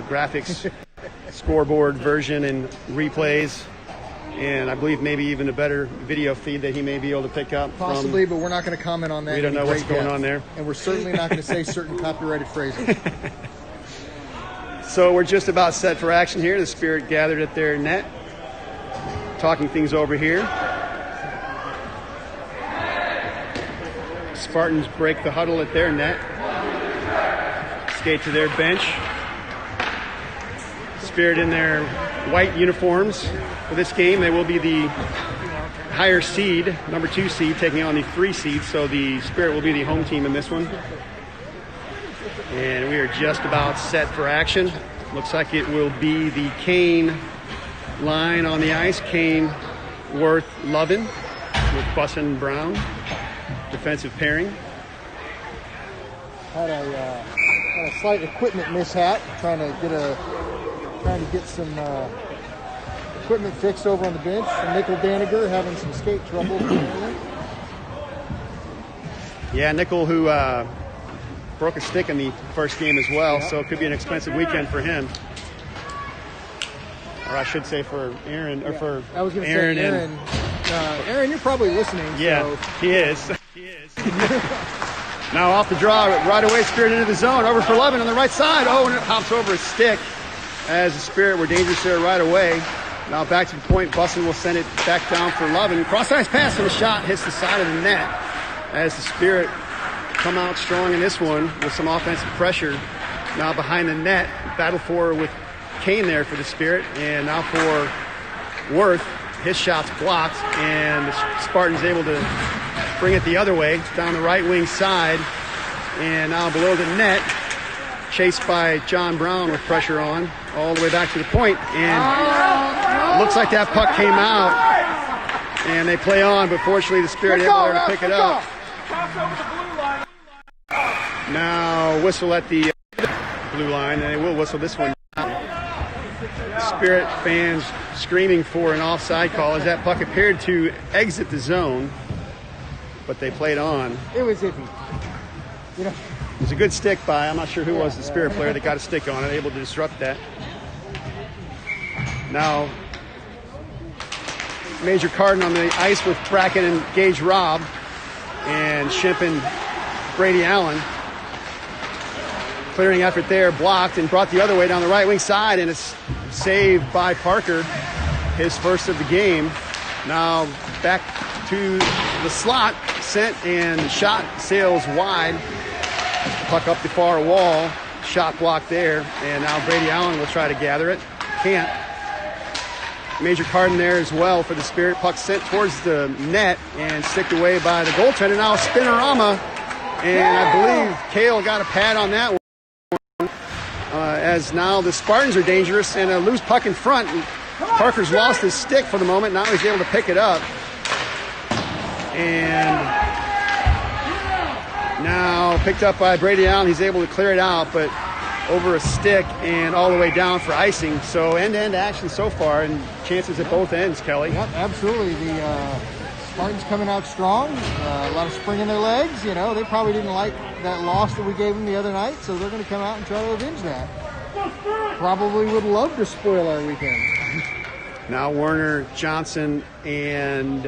graphics, scoreboard version and replays. And I believe maybe even a better video feed that he may be able to pick up. Possibly, but we're not going to comment on that. We don't know what's going on there. And we're certainly not going to say certain copyrighted phrases. So we're just about set for action here. The Spirit gathered at their net, talking things over here. Spartans break the huddle at their net, skate to their bench. Spirit in their white uniforms for this game. They will be the higher seed, number 2 seed, taking on the 3 seed. So the Spirit will be the home team in this one. And we are just about set for action. Looks like it will be the Kane line on the ice. Kane, Worth, Lovin with Bussin, Brown. Defensive pairing. Had a slight equipment mishap, trying to get some equipment fixed over on the bench. And Nickel Daniger having some skate trouble. Yeah, Nickel, who broke a stick in the first game as well, yep. So it could be an expensive weekend for him. Or I should say for Aaron, or for I was going to Aaron. Say Aaron. Aaron, you're probably listening. Yeah, so. He is. Now off the draw, right away, Spirit into the zone. Over for Lovin on the right side. Oh, and it hops over a stick as the Spirit were dangerous there right away. Now back to the point. Bussin will send it back down for Lovin. Cross-ice pass and the shot hits the side of the net as the Spirit come out strong in this one with some offensive pressure. Now behind the net, battle for with Kane there for the Spirit. And now for Worth. His shot's blocked, and the Spartans able to bring it the other way, down the right wing side, and now below the net, chased by John Brown with pressure on, all the way back to the point, and looks like that puck came out, and they play on, but fortunately the Spirit able to pick it up. Now whistle at the blue line, and they will whistle this one. Spirit fans screaming for an offside call as that puck appeared to exit the zone, but they played on. It was iffy. You know, it was a good stick by, I'm not sure who was the Spirit player that got a stick on it, able to disrupt that. Now, Major Carden on the ice with Bracken and Gage Robb, and Shimp and Brady Allen. Clearing effort there, blocked and brought the other way down the right wing side, and it's saved by Parker, his first of the game. Now back to the slot, sent and shot sails wide. Puck up the far wall, shot blocked there, and now Brady Allen will try to gather it. Can't. Major Carden there as well for the Spirit. Puck sent towards the net and sticked away by the goaltender. Now a spinorama, and I believe Cale got a pad on that one. As now the Spartans are dangerous and a loose puck in front. Parker's lost his stick for the moment. Now he's able to pick it up. And now picked up by Brady Allen. He's able to clear it out, but over a stick and all the way down for icing. So end-to-end action so far, and chances at both ends, Kelly. Yep, absolutely. The Spartans coming out strong. A lot of spring in their legs. You know, they probably didn't like that loss that we gave them the other night, so they're going to come out and try to avenge that. Probably would love to spoil our weekend. Now Werner, Johnson, and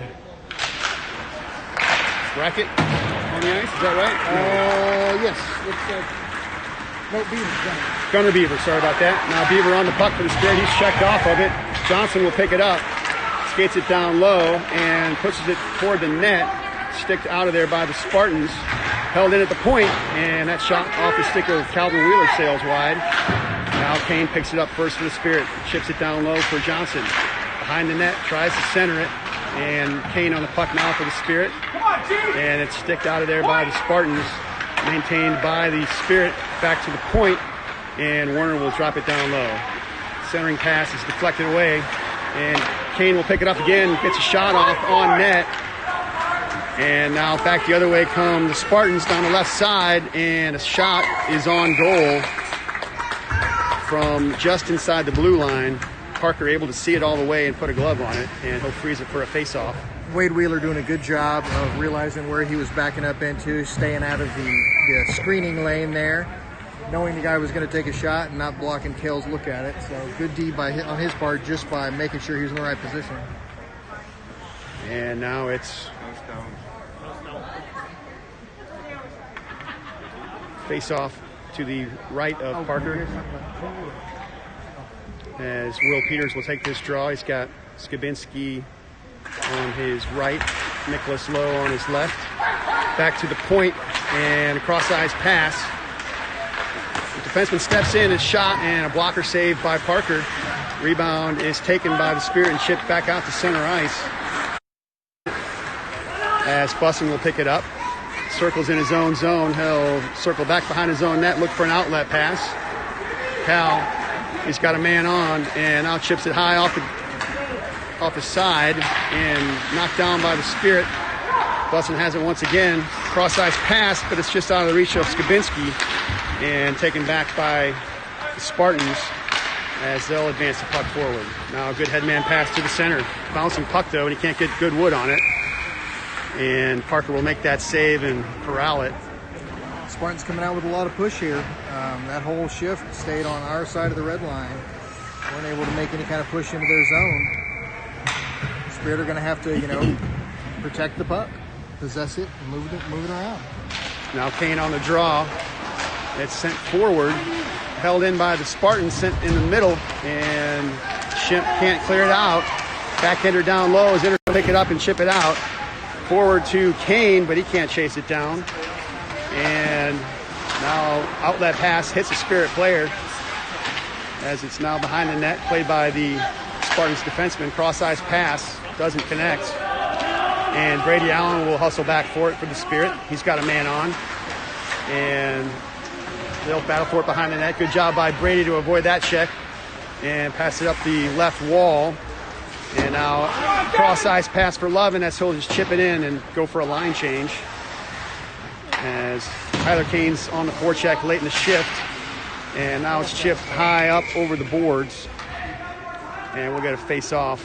Brackett on the ice. Is that right? Yes. No, Beaver. Gunnar Beaver, sorry about that. Now Beaver on the puck for the Spirit. He's checked off of it. Johnson will pick it up. Skates it down low and pushes it toward the net. Sticked out of there by the Spartans. Held in at the point, and that shot off the stick of Calvin Wheeler sails wide. Now Kane picks it up first for the Spirit. Chips it down low for Johnson. Behind the net, tries to center it. And Kane on the puck now for the Spirit. And it's sticked out of there by the Spartans. Maintained by the Spirit back to the point. And Werner will drop it down low. Centering pass is deflected away. And Kane will pick it up again. Gets a shot off on net. And now back the other way come the Spartans down the left side, and a shot is on goal from just inside the blue line. Parker able to see it all the way and put a glove on it, and he'll freeze it for a face-off. Wade Wheeler doing a good job of realizing where he was backing up into, staying out of the screening lane there. knowing the guy was going to take a shot and not blocking Kale's look at it. So good D on his part, just by making sure he was in the right position. And now it's face off to the right of Parker, as Will Peters will take this draw. He's got Skabinski on his right, Nicholas Lowe on his left. Back to the point, and a cross-eyes pass. The defenseman steps in, is shot, and a blocker saved by Parker. Rebound is taken by the Spirit and chipped back out to center ice, as Bussin will pick it up. Circles in his own zone. He'll circle back behind his own net, look for an outlet pass. Cal, he's got a man on, and now chips it high off the side and knocked down by the Spirit. Bussin has it once again. Cross-ice pass, but it's just out of the reach of Skabinski and taken back by the Spartans as they'll advance the puck forward. Now a good headman pass to the center. Bouncing puck, though, and he can't get good wood on it. And Parker will make that save and corral it. Spartans coming out with a lot of push here. That whole shift stayed on our side of the red line. Weren't able to make any kind of push into their zone. Spirit are going to have to, protect the puck, possess it, and move it around. Now Kane on the draw. It's sent forward, held in by the Spartans, sent in the middle, and Shimp can't clear it out. Backhander down low, is to pick it up and chip it out. Forward to Kane, but he can't chase it down. And now outlet pass hits a Spirit player, as it's now behind the net, played by the Spartans defenseman. Cross-ice pass doesn't connect, and Brady Allen will hustle back for it for the Spirit. He's got a man on, and they'll battle for it behind the net. Good job by Brady to avoid that check and pass it up the left wall. And now cross-ice pass for Lovin, as he'll just chip it in and go for a line change, as Tyler Kane's on the forecheck late in the shift. And now it's chipped high up over the boards, and we'll get a face-off.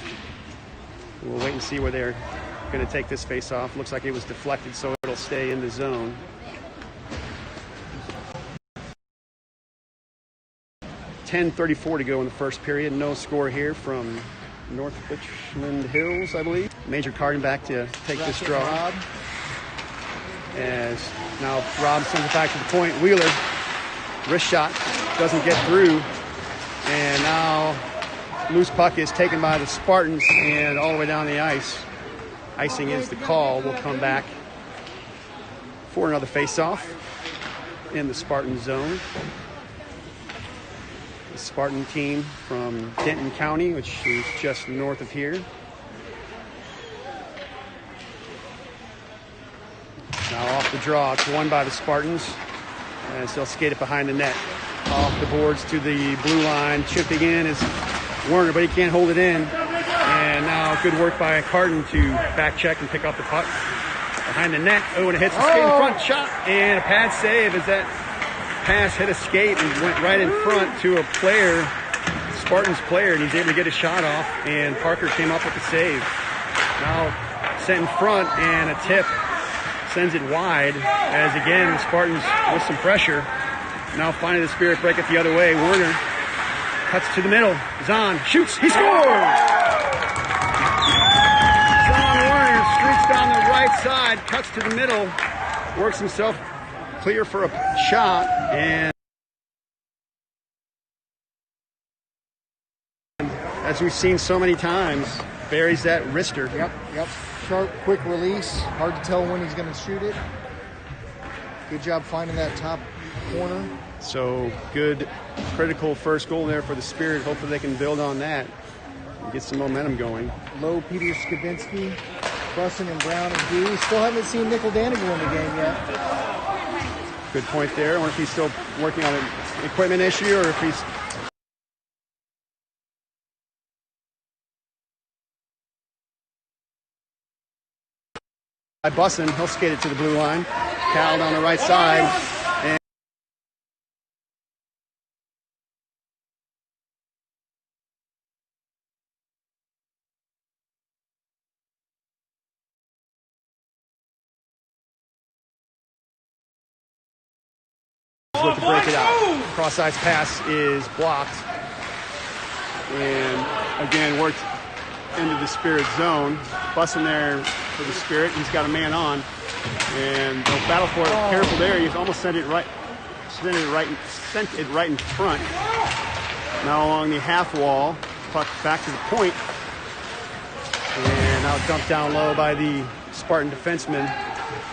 We'll wait and see where they're going to take this face-off. Looks like it was deflected, so it'll stay in the zone. .10:34 to go in the first period. No score here from North Richmond Hills, I believe. Major Carden back to take this draw. Rob. As now Rob sends it back to the point. Wheeler, wrist shot, doesn't get through. And now loose puck is taken by the Spartans and all the way down the ice. Icing is the call. We'll come back for another face-off in the Spartan zone. The Spartan team from Denton County, which is just north of here. Now off the draw, it's won by the Spartans, as they'll skate it behind the net. Off the boards to the blue line, chipping in is Werner, but he can't hold it in. And now good work by Carden to back check and pick up the puck behind the net. Oh, and it hits the skate in front, shot, and a pad save as that pass hit a skate and went right in front to a player, Spartans player, and he's able to get a shot off, and Parker came up with the save. Now sent in front, and a tip sends it wide, as again the Spartans with some pressure. Now finding the Spirit break it the other way. Werner cuts to the middle. Zahn shoots, he scores! Zahn Werner streaks down the right side, cuts to the middle, works himself clear for a shot, and as we've seen so many times, buries that wrister. Yep. Sharp, quick release. Hard to tell when he's going to shoot it. Good job finding that top corner. So good, critical first goal there for the Spirit. Hopefully they can build on that and get some momentum going. Low, Peters, Skabinski, Bussin, and Brown and D. Still haven't seen Nickel Danigal in the game yet. Good point there. I wonder if he's still working on an equipment issue or if he's... By Bussin, he'll skate it to the blue line. Cal on the right side. And look to break it out. cross-ice pass is blocked. And again, worked into the Spirit zone. Busting there for the Spirit. He's got a man on. And they'll battle for it. Careful there. He's almost sent it right in front. Now along the half wall. Puck back to the point. And now dumped down low by the Spartan defenseman.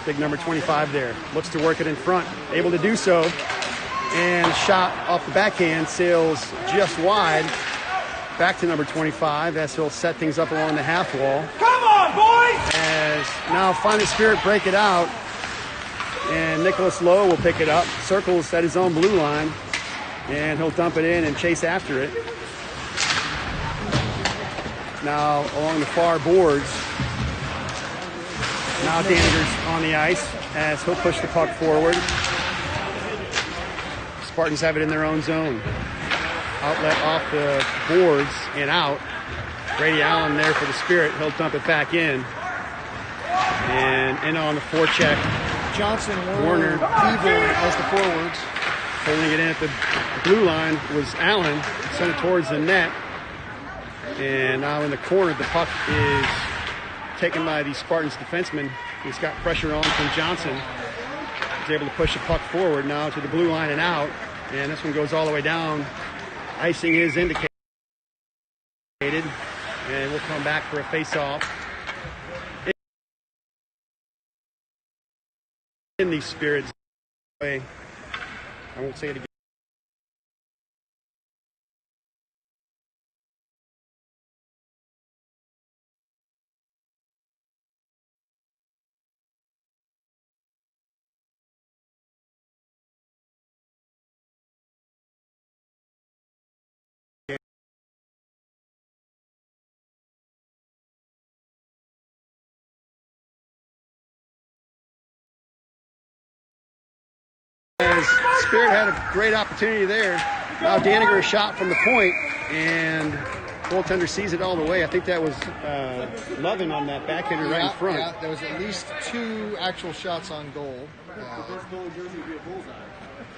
Big number 25 there. Looks to work it in front. Able to do so. And a shot off the backhand sails just wide. Back to number 25 as he'll set things up along the half wall. Come on, boys! As now finally Spirit break it out. And Nicholas Lowe will pick it up. Circles at his own blue line. And he'll dump it in and chase after it. Now along the far boards. Now Daniger's on the ice as he'll push the puck forward. Spartans have it in their own zone. Outlet off the boards and out. Brady Allen there for the Spirit. He'll dump it back in. And in on the forecheck. Johnson, Warner, Beaver as the forwards. Holding it in at the blue line was Allen. Sent it towards the net. And now in the corner, the puck is taken by the Spartans defenseman. He's got pressure on from Johnson. He's able to push the puck forward now to the blue line and out. And this one goes all the way down. Icing is indicated. And we'll come back for a face-off. In the Spirit's way. I won't say it again. As Spirit had a great opportunity there. Now Daniger a shot from the point, and goaltender sees it all the way. I think that was Lovin on that backhander right in front. Yeah, there was at least 2 actual shots on goal.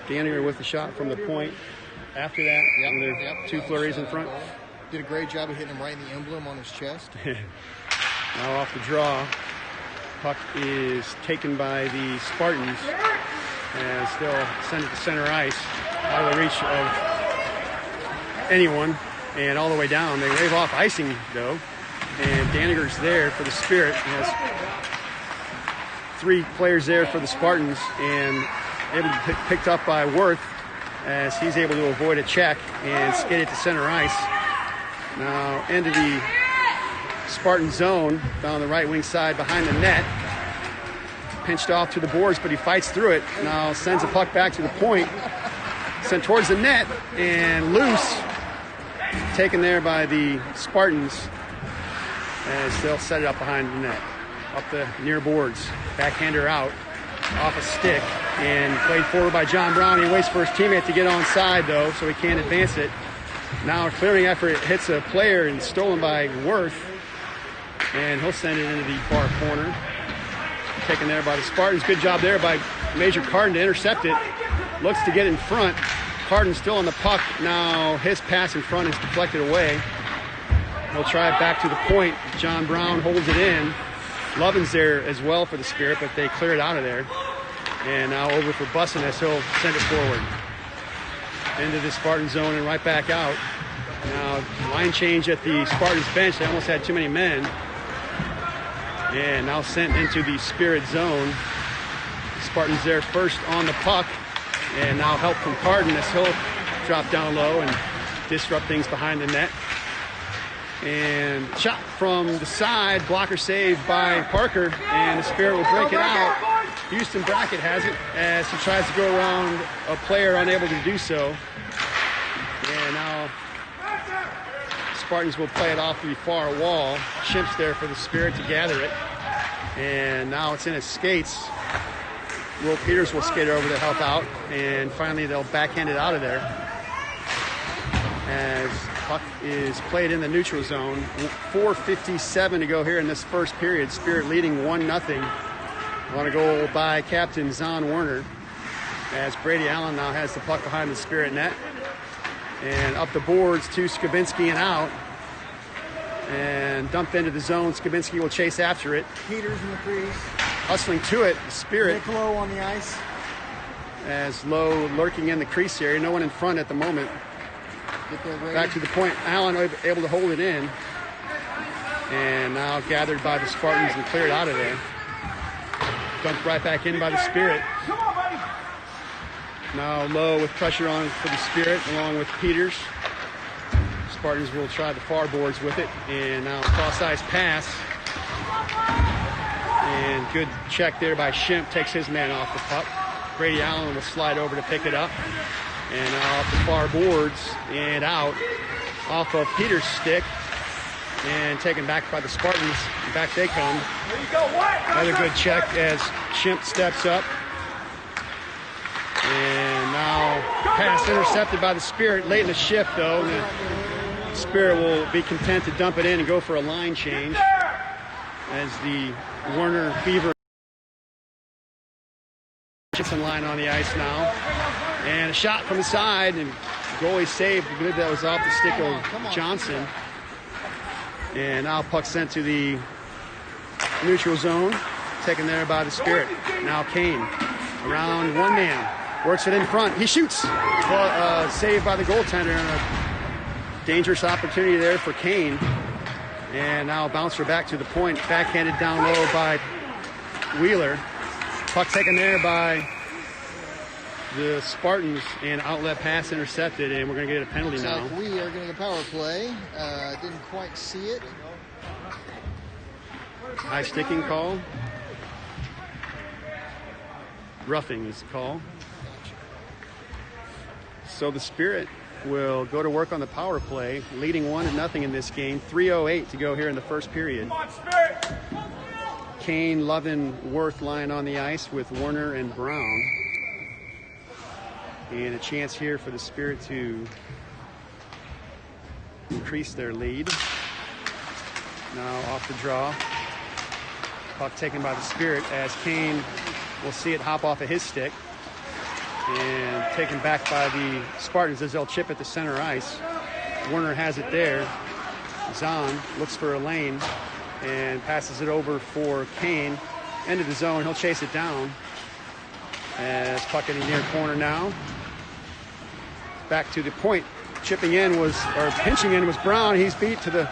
Daniger with the shot from the point. After that, there 2 flurries in front. Did a great job of hitting him right in the emblem on his chest. Now off the draw. Puck is taken by the Spartans. And still send it to center ice, out of the reach of anyone, and all the way down. They wave off icing, though, and Daniger's there for the Spirit. He has 3 players there for the Spartans, and able to be picked up by Worth as he's able to avoid a check and skid it to center ice. Now into the Spartan zone, down the right wing side behind the net. Pinched off to the boards, but he fights through it. Now sends a puck back to the point. Sent towards the net and loose. Taken there by the Spartans as they'll set it up behind the net. Up the near boards. Backhander out. Off a stick and played forward by John Brown. He waits for his teammate to get onside though, so he can't advance it. Now a clearing effort hits a player and stolen by Worth. And he'll send it into the far corner. Taken there by the Spartans. Good job there by Major Carden to intercept it. Looks to get in front. Carden still on the puck. Now his pass in front is deflected away. He'll try it back to the point. John Brown holds it in. Lovin's there as well for the Spirit, but they clear it out of there. And now over for Bussin as he'll send it forward. Into the Spartan zone and right back out. Now line change at the Spartans bench. They almost had too many men. And now sent into the Spirit zone. Spartans there first on the puck. And now help from Carden as he'll drop down low and disrupt things behind the net. And shot from the side. Blocker saved by Parker. And the Spirit will break it out. Houston Brackett has it as he tries to go around a player unable to do so. And now Spartans will play it off the far wall. Chimp's there for the Spirit to gather it. And now it's in his skates. Will Peters will skate over to help out. And finally they'll backhand it out of there. As puck is played in the neutral zone. 4:57 to go here in this first period. Spirit leading 1-0. On a goal by captain Zahn Werner. as Brady Allen now has the puck behind the Spirit net. And up the boards to Skabinski and out. And dumped into the zone. Skabinski will chase after it. Peters in the crease. Hustling to it, the Spirit. Nick Lowe on the ice. As Lowe lurking in the crease area. No one in front at the moment. Back to the point. Allen able to hold it in. And now gathered by the Spartans and cleared out of there. Dumped right back in by the Spirit. Now Lowe with pressure on for the Spirit along with Peters. Spartans will try the far boards with it. And now cross-ice pass. And good check there by Shimp. Takes his man off the puck. Brady Allen will slide over to pick it up. And now off the far boards and out. Off of Peters' stick. And taken back by the Spartans. Back they come. Another good check as Shimp steps up. And now pass intercepted by the Spirit late in the shift, though. And the Spirit will be content to dump it in and go for a line change as the Werner Beaver Richardson line on the ice now. And a shot from the side, and goalie saved. I believe that was off the stick of Johnson. And now puck sent to the neutral zone, taken there by the Spirit. Now Kane around one man. Works it in front. He shoots. Saved by the goaltender. And a dangerous opportunity there for Kane. And now bouncer back to the point. Backhanded down low by Wheeler. Puck taken there by the Spartans. And outlet pass intercepted. And we're going to get a penalty now. We are going to get power play. Didn't quite see it. High sticking call. Roughing is the call. So the Spirit will go to work on the power play, leading 1-0 in this game. 3:08 to go here in the first period. Kane, Lovin, Worth lying on the ice with Werner and Brown. And a chance here for the Spirit to increase their lead. Now off the draw. Puck taken by the Spirit as Kane will see it hop off of his stick. And taken back by the Spartans as they'll chip at the center ice. Werner has it there. Zahn looks for a lane and passes it over for Kane. Into the zone. He'll chase it down. As puck in the near corner now. Back to the point. Pinching in was Brown. He's beat to the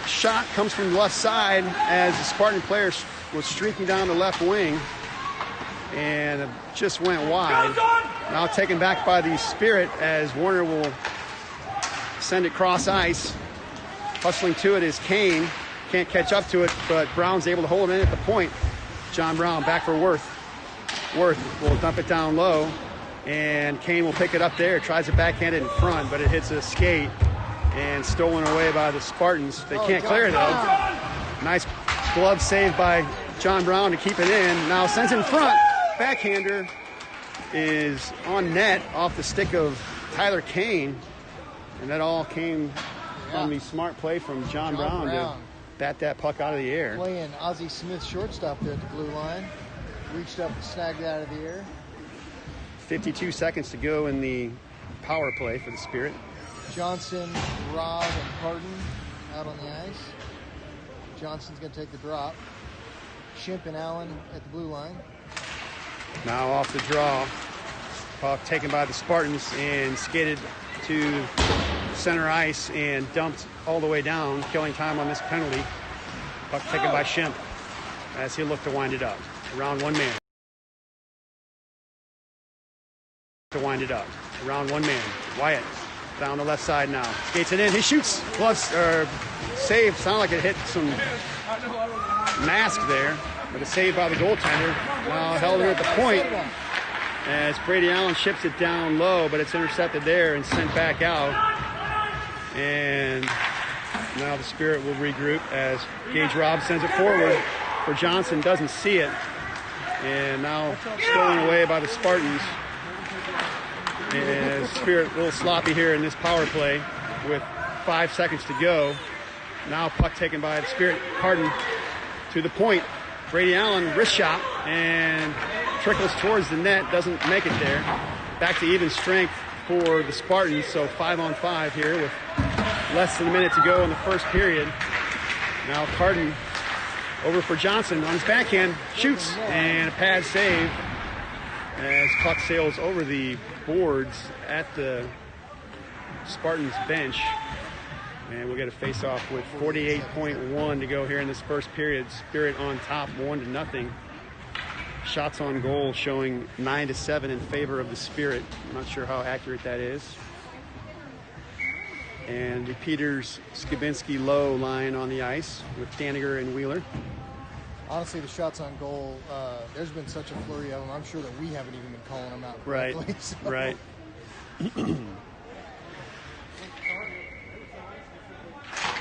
shot. Comes from the left side as the Spartan player was streaking down the left wing. And it just went wide. Now taken back by the Spirit as Werner will send it cross ice. Hustling to it is Kane. Can't catch up to it, but Brown's able to hold it in at the point. John Brown back for Worth. Worth will dump it down low. And Kane will pick it up there. Tries to backhand it in front, but it hits a skate. And stolen away by the Spartans. They can't clear it, though. Nice glove save by John Brown to keep it in. Now sends it in front. Backhander is on net off the stick of Tyler Kane. And that all came from the smart play from John Brown to bat that puck out of the air. Playing Ozzie Smith shortstop there at the blue line. Reached up and snagged it out of the air. 52 seconds to go in the power play for the Spirit. Johnson, Rob, and Pardon out on the ice. Johnson's going to take the drop. Shimp and Allen at the blue line. Now off the draw. Puck taken by the Spartans and skated to center ice and dumped all the way down, killing time on this penalty. Puck taken by Shimp as he'll look to wind it up. Around one man. Around one man. Wyatt down the left side now. Skates it in. He shoots. Gloves save. Sounded like it hit some mask there. But a save by the goaltender. Now held in at the point as Brady Allen ships it down low, but it's intercepted there and sent back out. And now the Spirit will regroup as Gage Robb sends it forward for Johnson. Doesn't see it. And now stolen away by the Spartans. And Spirit a little sloppy here in this power play with 5 seconds to go. Now puck taken by the Spirit. Pardon to the point. Brady Allen wrist shot and trickles towards the net, doesn't make it there. Back to even strength for the Spartans, so 5-on-5 here with less than a minute to go in the first period. Now Carden over for Johnson on his backhand, shoots, and a pad save as puck sails over the boards at the Spartans bench. And we'll get a face-off with 48.1 to go here in this first period. Spirit on top, 1-0. Shots on goal showing 9-7 in favor of the Spirit. I'm not sure how accurate that is. And the Peters, Skibinski, Lowe line on the ice with Daniger and Wheeler. Honestly, the shots on goal, there's been such a flurry of them. I'm sure that we haven't even been calling them out correctly. Right, so. right.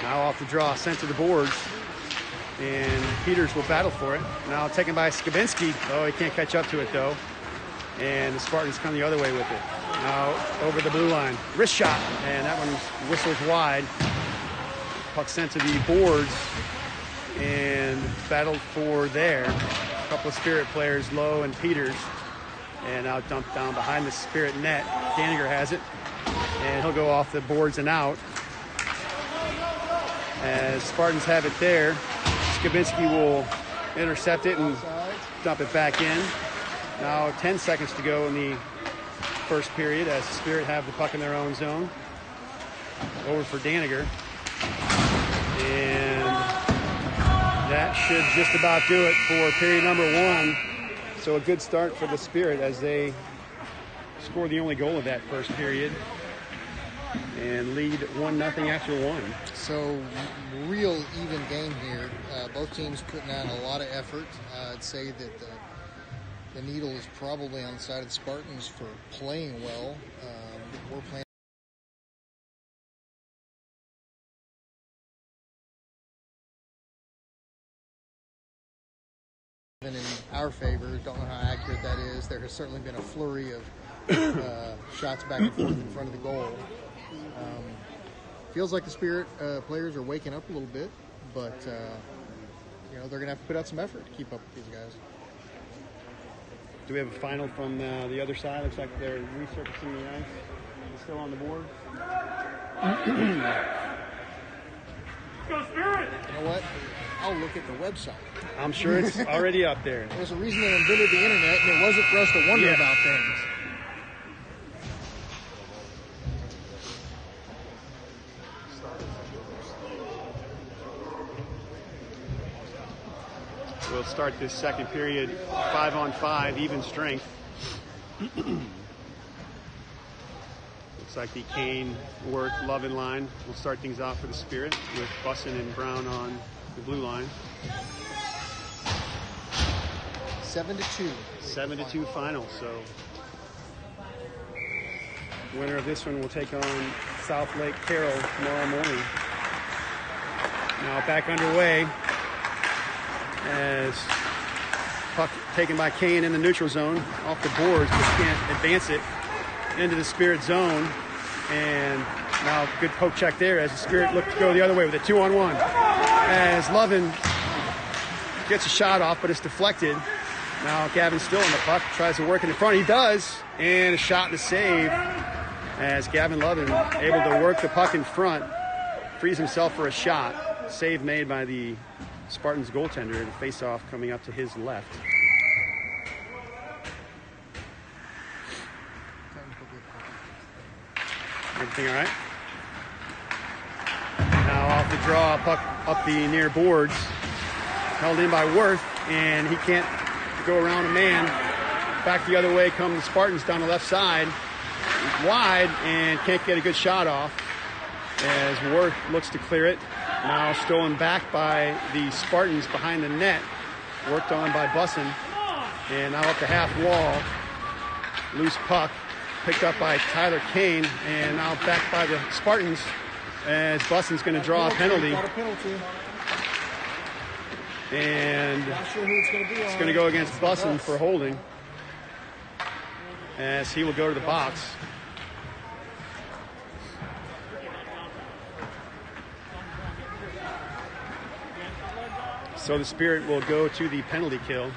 Now off the draw, sent to the boards. And Peters will battle for it. Now taken by Skibinski. Oh, he can't catch up to it, though. And the Spartans come the other way with it. Now over the blue line. Wrist shot. And that one whistles wide. Puck sent to the boards. And battled for there. A couple of Spirit players, Lowe and Peters. And now dumped down behind the Spirit net. Daniger has it. And he'll go off the boards and out. As Spartans have it there. Skibinski will intercept it and dump it back in. Now 10 seconds to go in the first period as the Spirit have the puck in their own zone. Over for Daniger. And that should just about do it for period number 1. So a good start for the Spirit as they score the only goal of that first period and lead 1-0 after 1. So real even game here. Both teams putting out a lot of effort. I'd say that the needle is probably on the side of the Spartans for playing well. We're playing in our favor. Don't know how accurate that is. There has certainly been a flurry of shots back and forth in front of the goal. Feels like the Spirit players are waking up a little bit, but they're going to have to put out some effort to keep up with these guys. Do we have a final from the other side? Looks like they're resurfacing the ice. It's still on the board. Go Spirit! You know what? I'll look at the website. I'm sure it's already up there. There's a reason they invented the internet, and it wasn't for us to wonder about things. We'll start this second period 5-on-5, even strength. Looks like the Kane, Worth, Love in line will start things off for the Spirit with Bussin and Brown on the blue line. 7-2. 7-2 final. So winner of this one will take on South Lake Carroll tomorrow morning. Now back underway. As puck taken by Kane in the neutral zone, off the boards, but can't advance it into the Spirit zone. And now good poke check there as the Spirit look to go the other way with a 2-on-1. As Lovin gets a shot off, but it's deflected. Now Gavin's still on the puck, tries to work it in front. He does, and a shot and a save as Gavin Lovin able to work the puck in front, frees himself for a shot. Save made by the Spartans goaltender, and a face-off coming up to his left. Everything all right? Now off the draw, puck up the near boards. Held in by Worth, and he can't go around a man. Back the other way come the Spartans down the left side. Wide, and can't get a good shot off as Worth looks to clear it. Now stolen back by the Spartans behind the net. Worked on by Bussin. And now up the half wall. Loose puck. Picked up by Tyler Kane. And now back by the Spartans as Bussin's going to draw a penalty. Got a penalty. And Not sure who it's going to be. it's going to go against Bussin for holding. As he will go to the box. So the Spirit will go to the penalty kill.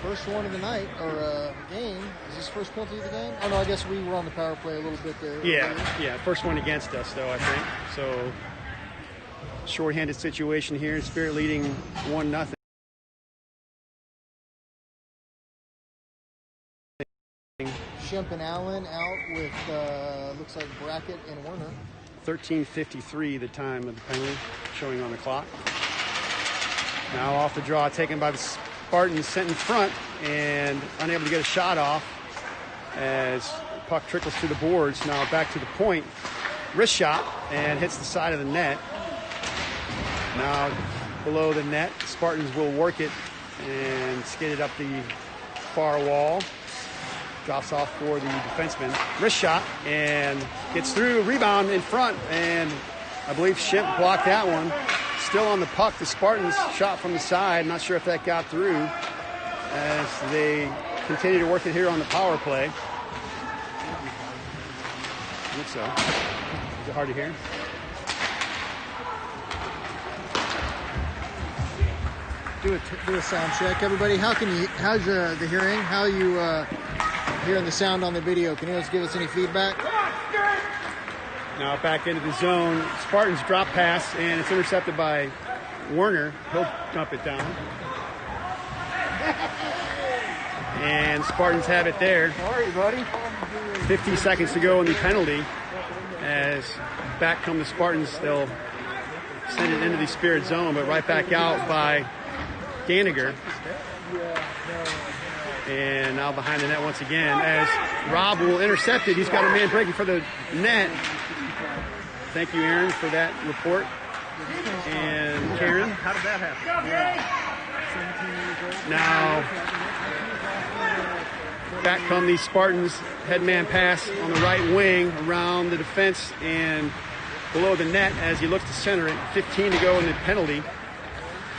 First one of the night, or game. Is this first penalty of the game? Oh, no, I guess we were on the power play a little bit there. Yeah. First one against us, though, I think. So, shorthanded situation here. Spirit leading 1-0. Shemp and Allen out with, looks like Brackett and Werner. 13:53, the time of the penalty, showing on the clock. Now off the draw, taken by the Spartans, sent in front, and unable to get a shot off as puck trickles through the boards. Now back to the point. Wrist shot, and hits the side of the net. Now below the net, Spartans will work it and skate it up the far wall. Drops off for the defenseman. Wrist shot, and gets through. Rebound in front, and I believe Shemp blocked that one. Still on the puck, the Spartans shot from the side. Not sure if that got through as they continue to work it here on the power play. I think so. Is it hard to hear? Do a sound check, everybody. How's the hearing? How are you hearing the sound on the video? Can you guys give us any feedback? Now back into the zone. Spartans drop pass, and it's intercepted by Werner. He'll dump it down. And Spartans have it there. Sorry, buddy. 50 seconds to go in the penalty. As back come the Spartans, they'll send it into the Spirit zone, but right back out by Daniger. And now behind the net once again as Rob will intercept it. He's got a man breaking for the net. Thank you, Aaron, for that report. And Karen. How did that happen? Now, back come these Spartans. Headman pass on the right wing around the defense and below the net as he looks to center it. 15 to go in the penalty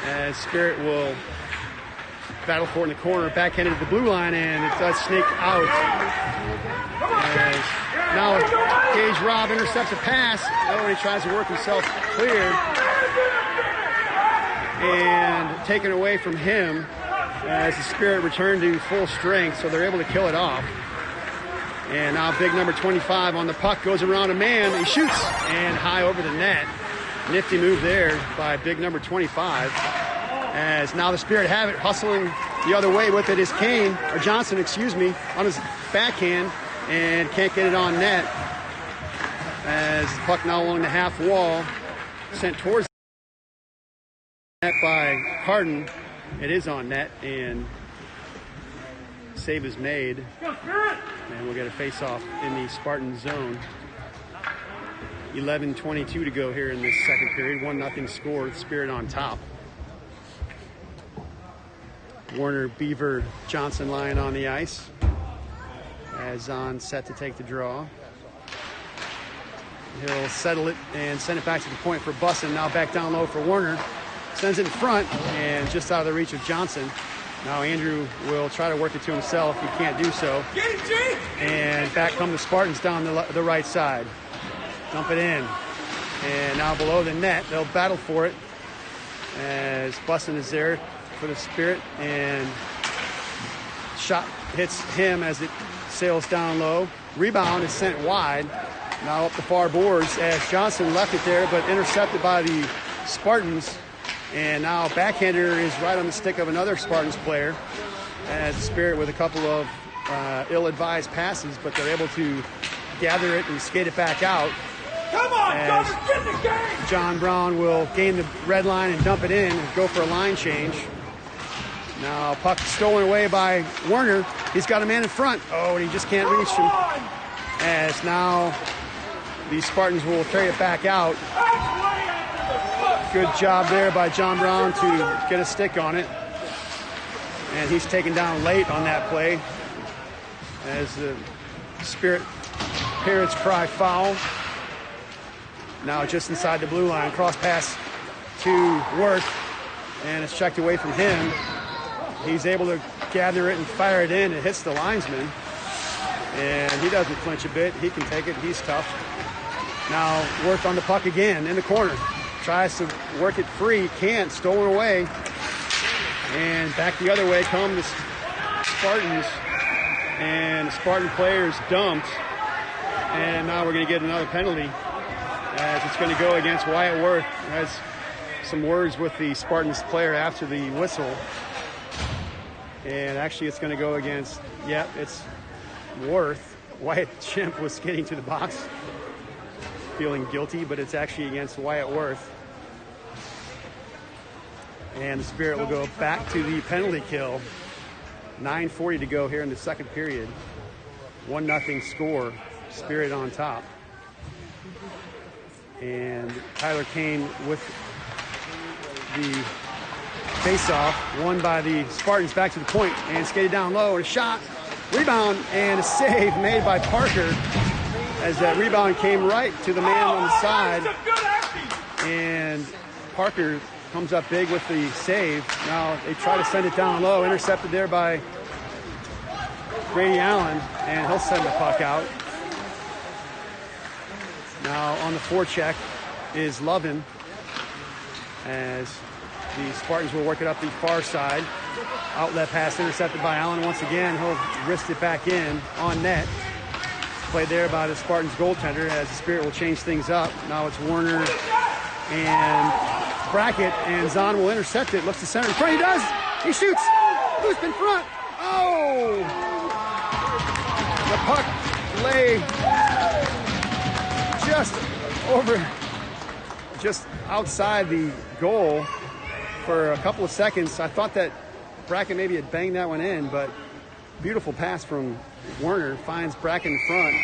as Spirit will battle for it in the corner, backhanded to the blue line, and it does sneak out. As now Gage Robb intercepts a pass. Oh, he tries to work himself clear. And taken away from him as the Spirit returned to full strength, so they're able to kill it off. And now big number 25 on the puck, goes around a man, he shoots, and high over the net. Nifty move there by big number 25. As now the Spirit have it, hustling the other way with it is Kane, or Johnson, excuse me, on his backhand, and can't get it on net. As the puck now along the half wall, sent towards net by Carden. It is on net, and save is made. And we'll get a face-off in the Spartan zone. 11:22 to go here in this second period. 1-0 score, with Spirit on top. Warner, Beaver, Johnson line on the ice. As on set to take the draw. He'll settle it and send it back to the point for Bussin. Now back down low for Warner. Sends it in front and just out of the reach of Johnson. Now Andrew will try to work it to himself. He can't do so. And back come the Spartans down the right side. Dump it in. And now below the net, they'll battle for it as Bussin is there for the Spirit, and shot hits him as it sails down low. Rebound is sent wide. Now up the far boards as Johnson left it there, but intercepted by the Spartans. And now backhander is right on the stick of another Spartans player as the Spirit with a couple of ill-advised passes, but they're able to gather it and skate it back out. Come on, John, get the game! John Brown will gain the red line and dump it in and go for a line change. Now puck stolen away by Werner. He's got a man in front. Oh, and he just can't reach him. As now the Spartans will carry it back out. Good job there by John Brown to get a stick on it. And he's taken down late on that play as the Spirit parents cry foul. Now just inside the blue line, cross pass to Worth, and it's checked away from him. He's able to gather it and fire it in. It hits the linesman, and he doesn't flinch a bit. He can take it. He's tough. Now Worth on the puck again in the corner. Tries to work it free, can't, stolen away. And back the other way come the Spartans, and the Spartan players dumped, and now we're going to get another penalty as it's going to go against Wyatt Worth. Has some words with the Spartans player after the whistle, and actually it's going to go against, it's Worth. Wyatt Chimp was skating to the box feeling guilty, but it's actually against Wyatt Worth. And the Spirit will go back to the penalty kill. 9:40 to go here in the second period. 1-0 score. Spirit on top. And Tyler Kane with the face-off, won by the Spartans back to the point, and skated down low, and a shot, rebound, and a save made by Parker as that rebound came right to the man on the side. And Parker comes up big with the save. Now they try to send it down low, intercepted there by Grady Allen, and he'll send the puck out. Now on the forecheck is Lovin, as the Spartans will work it up the far side. Outlet pass intercepted by Allen once again. He'll wrist it back in on net. Played there by the Spartans goaltender, as the Spirit will change things up. Now it's Warner and Brackett, and Zahn will intercept it. Looks to center in front. He does. He shoots. Boost in front. Oh! The puck lay just outside the goal for a couple of seconds. I thought that Brackett maybe had banged that one in, but beautiful pass from Werner, finds Brackett in front.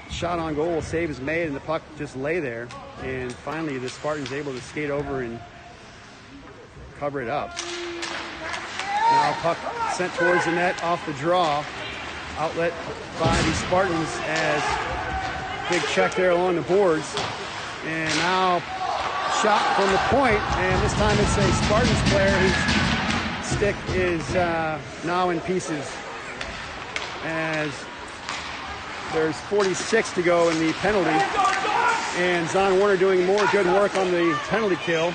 Shot on goal, save is made, and the puck just lay there. And finally, the Spartans able to skate over and cover it up. Now puck sent towards the net off the draw. Outlet by the Spartans, as big check there along the boards. And now shot from the point, and this time it's a Spartans player whose stick is now in pieces, as there's 46 to go in the penalty, and Zahn Warner doing more good work on the penalty kill.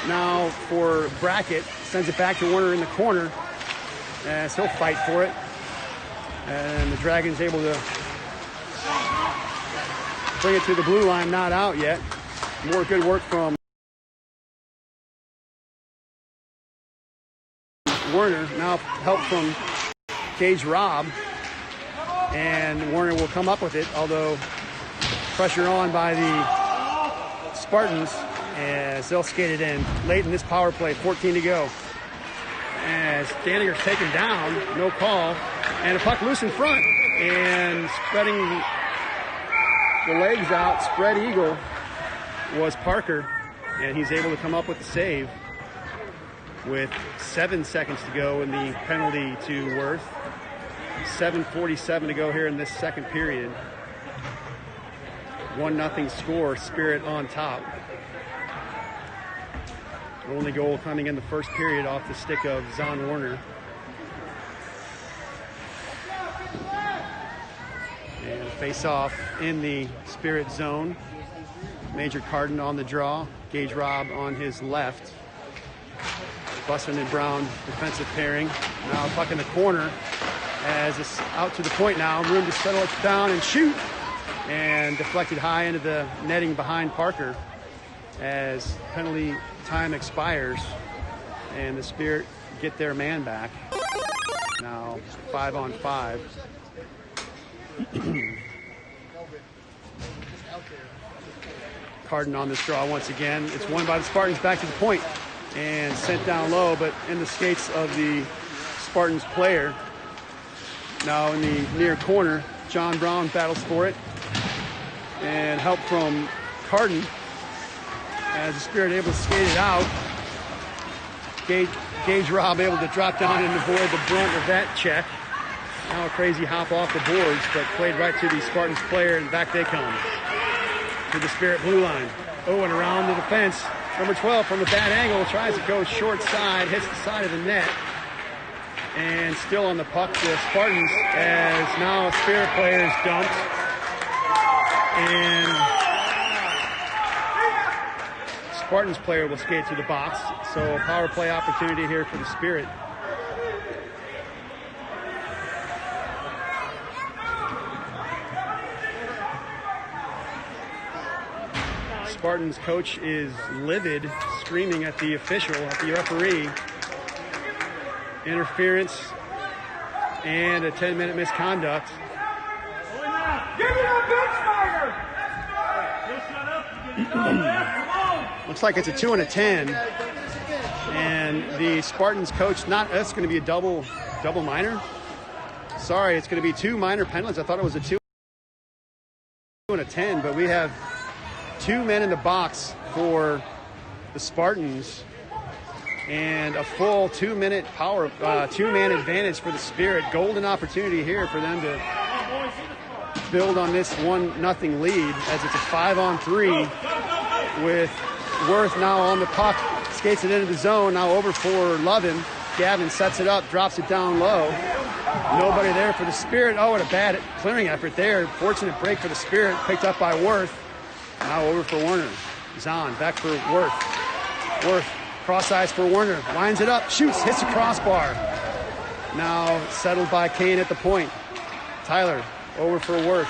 Now for Brackett, sends it back to Warner in the corner, as he'll fight for it, and the Dragons able to bring it to the blue line, not out yet. More good work from Werner. Now help from Cage Robb, and Warner will come up with it, although pressure on by the Spartans as they'll skate it in late in this power play. 14 to go, as Daniger's taken down, no call, and a puck loose in front, and spreading the legs out, spread eagle, was Parker, and he's able to come up with the save with 7 seconds to go in the penalty to Worth. 7:47 to go here in this second period. 1-0 score, Spirit on top. Only goal coming in the first period off the stick of Zahn Warner. And face off in the Spirit zone. Major Carden on the draw. Gage Robb on his left. Bussin and Brown defensive pairing. Now puck in the corner as it's out to the point now. Room to settle it down and shoot. And deflected high into the netting behind Parker as penalty time expires. And the Spirit get their man back. Now 5-on-5. Carden on this draw once again. It's won by the Spartans back to the point and sent down low, but in the skates of the Spartans player. Now in the near corner, John Brown battles for it, and help from Carden as the Spirit able to skate it out. Gage Robb able to drop down and avoid the brunt of that check. Now a crazy hop off the boards, but played right to the Spartans player, and back they come to the Spirit blue line. Oh, and around the defense. Number 12 from the bad angle, tries to go short side, hits the side of the net. And still on the puck, the Spartans, as now a Spirit player is dumped. And Spartans player will skate to the box. So a power play opportunity here for the Spirit. Spartans coach is livid, screaming at the official, at the referee. Interference and a 10-minute misconduct. Give me that bench fighter! Looks like it's a 2 and a 10. And the Spartans coach, that's going to be a double minor. Sorry, it's going to be 2 minor penalties. I thought it was a 2 and a 10, but we have 2 men in the box for the Spartans and a full 2-minute power, 2-man advantage for the Spirit. Golden opportunity here for them to build on this 1-0 lead as it's a 5-on-3 with Worth now on the puck, skates it into the zone, now over for Lovin. Gavin sets it up, drops it down low. Nobody there for the Spirit. Oh, what a bad clearing effort there. Fortunate break for the Spirit, picked up by Worth. Now over for Warner. Zahn back for Worth. Worth cross ice for Warner. Winds it up, shoots, hits the crossbar. Now settled by Kane at the point. Tyler over for Worth.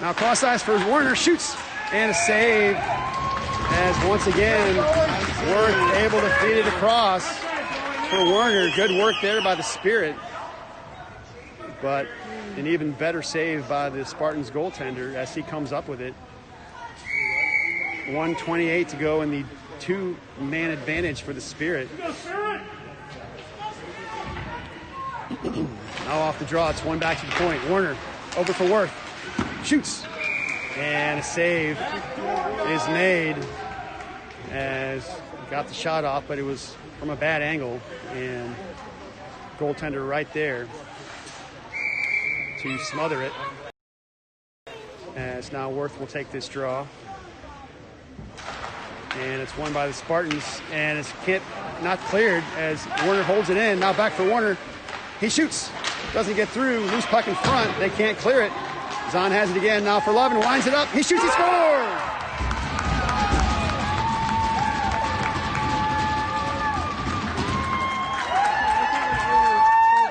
Now cross ice for Warner, shoots, and a save. As once again, Worth able to feed it across for Warner. Good work there by the Spirit. But an even better save by the Spartans goaltender as he comes up with it. 1:28 to go in the 2-man advantage for the Spirit. Now off the draw, it's one back to the point. Warner over for Worth, shoots, and a save is made as got the shot off, but it was from a bad angle, and goaltender right there to smother it. As now Worth will take this draw. And it's won by the Spartans, and it's not cleared as Warner holds it in. Now back for Warner. He shoots, doesn't get through, loose puck in front. They can't clear it. Zahn has it again now for Lovin, winds it up. He shoots, he scores!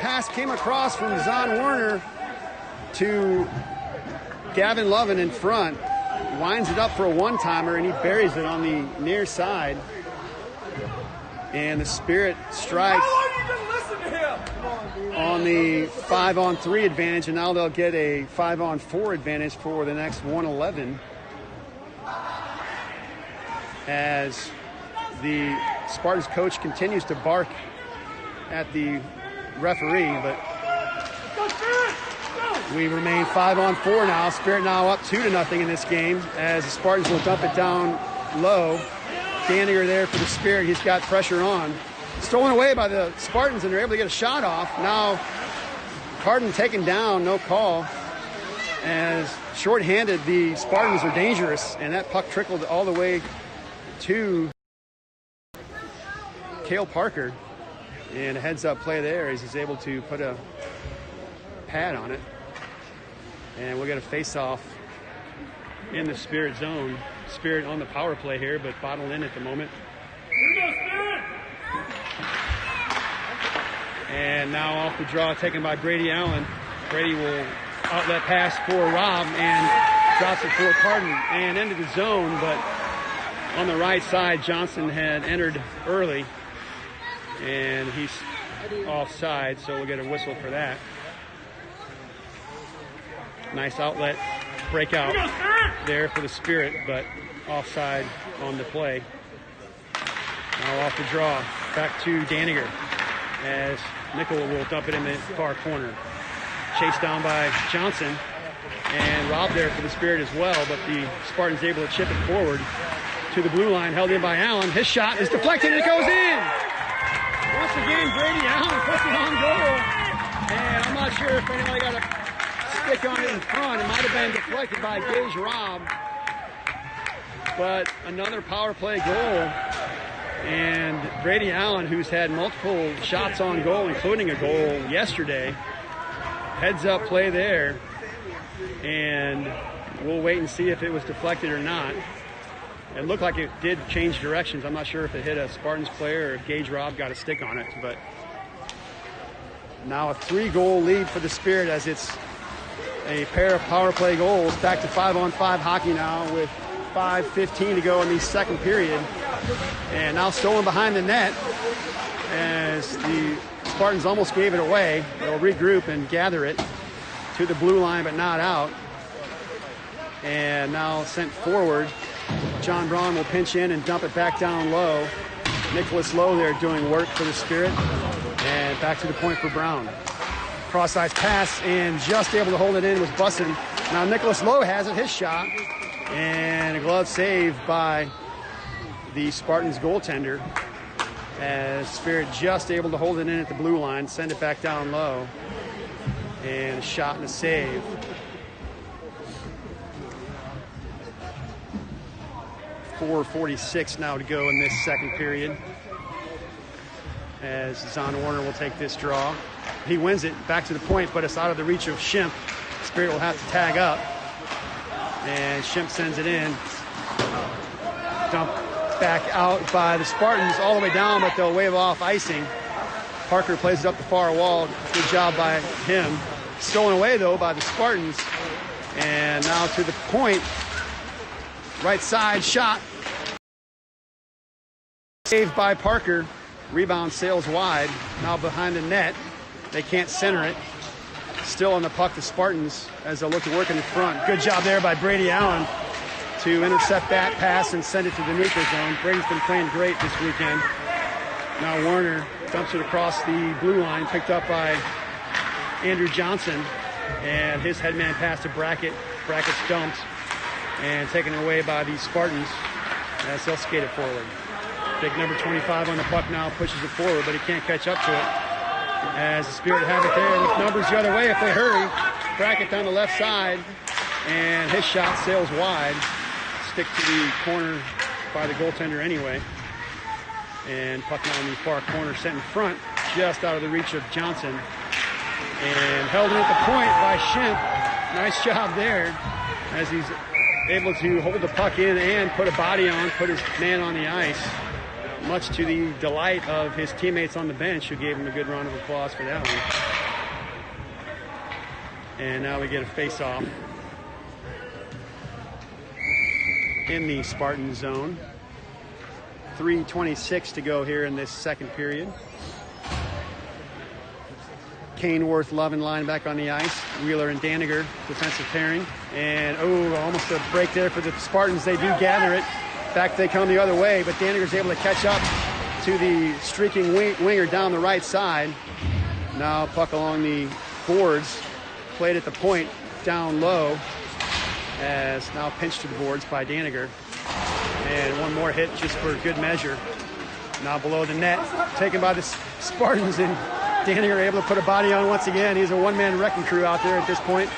Pass came across from Zahn Warner to Gavin Lovin in front. Winds it up for a one-timer, and he buries it on the near side. And the Spirit strikes on the 5-on-3 advantage, and now they'll get a 5-on-4 advantage for the next 1:11. As the Spartans coach continues to bark at the referee, but we remain 5-on-4 now. Spirit now up 2-0 in this game as the Spartans will dump it down low. Daniger there for the Spirit. He's got pressure on. Stolen away by the Spartans, and they're able to get a shot off. Now Carden taken down, no call. As shorthanded, the Spartans are dangerous, and that puck trickled all the way to Cale Parker. And a heads-up play there as he's able to put a pad on it. And we'll get a face-off in the Spirit zone. Spirit on the power play here, but bottled in at the moment. And now off the draw, taken by Brady Allen. Brady will outlet pass for Rob and drops it for Carden and into the zone, but on the right side, Johnson had entered early, and he's offside, so we'll get a whistle for that. Nice outlet breakout there for the Spirit, but offside on the play. Now off the draw, back to Daniger as Nickel will dump it in the far corner. Chased down by Johnson, and Rob there for the Spirit as well, but the Spartans able to chip it forward to the blue line, held in by Allen. His shot is deflected and it goes in! Once again, Brady Allen puts it on goal, and I'm not sure if anybody got a stick on it in front. It might have been deflected by Gage Robb. But another power play goal. And Brady Allen, who's had multiple shots on goal, including a goal yesterday, heads up play there. And we'll wait and see if it was deflected or not. It looked like it did change directions. I'm not sure if it hit a Spartans player or if Gage Robb got a stick on it. But now a 3-goal lead for the Spirit as it's a pair of power play goals. Back to 5-on-5 hockey now with 5:15 to go in the second period. And now stolen behind the net as the Spartans almost gave it away. They'll regroup and gather it to the blue line, but not out. And now sent forward. John Braun will pinch in and dump it back down low. Nicholas Lowe there doing work for the Spirit. And back to the point for Brown. Cross-ice pass and just able to hold it in was Bussin. Now Nicholas Lowe has it, his shot. And a glove save by the Spartans goaltender. As Spirit just able to hold it in at the blue line, send it back down low. And a shot and a save. .446 now to go in this second period. As Zon Warner will take this draw. He wins it back to the point, but it's out of the reach of Schimpf. Spirit will have to tag up. And Schimpf sends it in. Dump back out by the Spartans all the way down, but they'll wave off icing. Parker plays it up the far wall. Good job by him. Stolen away, though, by the Spartans. And now to the point. Right side shot. Saved by Parker. Rebound sails wide. Now behind the net. They can't center it. Still on the puck, the Spartans, as they'll look to work in the front. Good job there by Brady Allen to intercept that pass and send it to the neutral zone. Brady's been playing great this weekend. Now Warner dumps it across the blue line, picked up by Andrew Johnson. And his headman pass to Brackett. Brackett's dumped and taken away by the Spartans as they'll skate it forward. Big number 25 on the puck now, pushes it forward, but he can't catch up to it. As the Spirit have it there with numbers the other way if they hurry. Brackett down the left side, and his shot sails wide. Stick to the corner by the goaltender anyway. And puck now in the far corner, sent in front, just out of the reach of Johnson. And held in at the point by Schimpf. Nice job there as he's able to hold the puck in and put a body on, put his man on the ice. Much to the delight of his teammates on the bench, who gave him a good round of applause for that one. And now we get a face-off in the Spartan zone. 3:26 to go here in this second period. Kane, Worth, Love, and line back on the ice. Wheeler and Daniger, defensive pairing. And, almost a break there for the Spartans. They do gather it. Back they come the other way, but Daniger's able to catch up to the streaking winger down the right side. Now puck along the boards. Played at the point, down low. As now pinched to the boards by Daniger. And one more hit just for good measure. Now below the net, taken by the Spartans, and Daniger able to put a body on once again. He's a one-man wrecking crew out there at this point.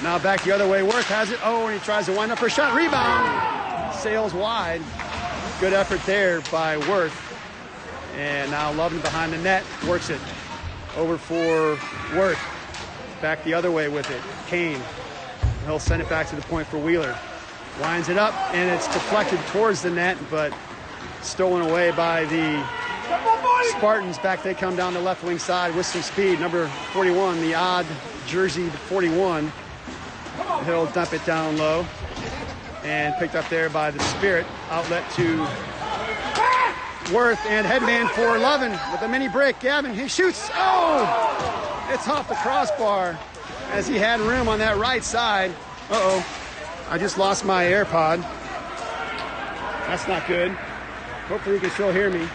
Now back the other way. Worth has it. And he tries to wind up for a shot. Rebound. Sails wide. Good effort there by Worth. And now Lovin behind the net. Works it. Over for Worth. Back the other way with it. Kane. He'll send it back to the point for Wheeler. Winds it up, and it's deflected towards the net, but stolen away by the Spartans. Back they come down the left wing side with some speed. Number 41, the odd jerseyed 41. He'll dump it down low. And picked up there by the Spirit. Outlet to Worth, and headman for Lovin with a mini break. Gavin, he shoots. It's off the crossbar as he had room on that right side. I just lost my AirPod. That's not good. Hopefully you can still hear me.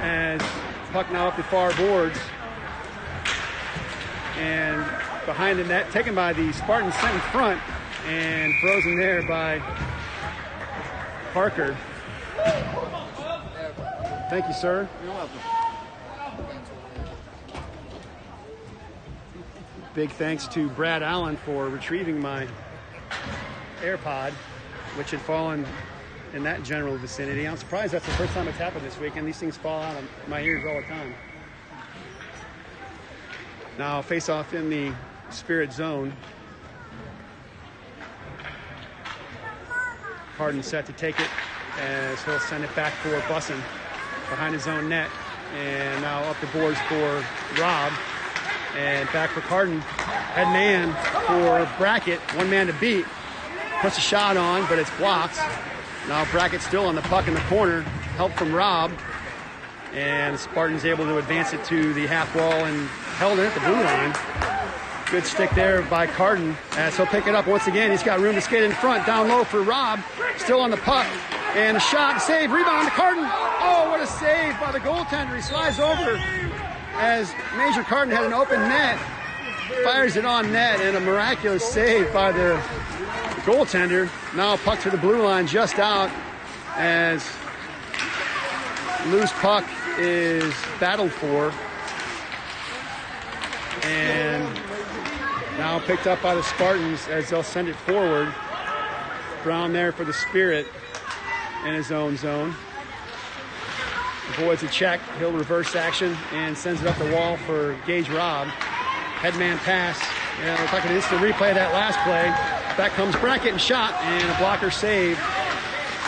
As puck now up the far boards. And behind the net, taken by the Spartans, sent in front, and frozen there by Parker. Thank you, sir. You're welcome. Big thanks to Brad Allen for retrieving my AirPod, which had fallen in that general vicinity. I'm surprised that's the first time it's happened this weekend. These things fall out of my ears all the time. Now face off in the Spirit zone. Harden set to take it as he'll send it back for Bussin behind his own net. And now up the boards for Rob. And back for Carden. Head man for Brackett. One man to beat. Puts a shot on, but it's blocked. Now Brackett's still on the puck in the corner. Help from Rob. And Spartan's able to advance it to the half wall and held it at the blue line. Good stick there by Carden as he'll pick it up once again. He's got room to skate in front. Down low for Rob. Still on the puck. And a shot, save, rebound to Carden. Oh, what a save by the goaltender. He slides over as Major Carden had an open net. Fires it on net, and a miraculous save by the goaltender. Now puck to the blue line, just out as loose puck is battled for. And now picked up by the Spartans as they'll send it forward. Brown there for the Spirit in his own zone. Avoids a check. He'll reverse action and sends it up the wall for Gage Robb. Headman pass. Yeah, looks like an instant replay of that last play. Back comes Brackett and shot, and a blocker save.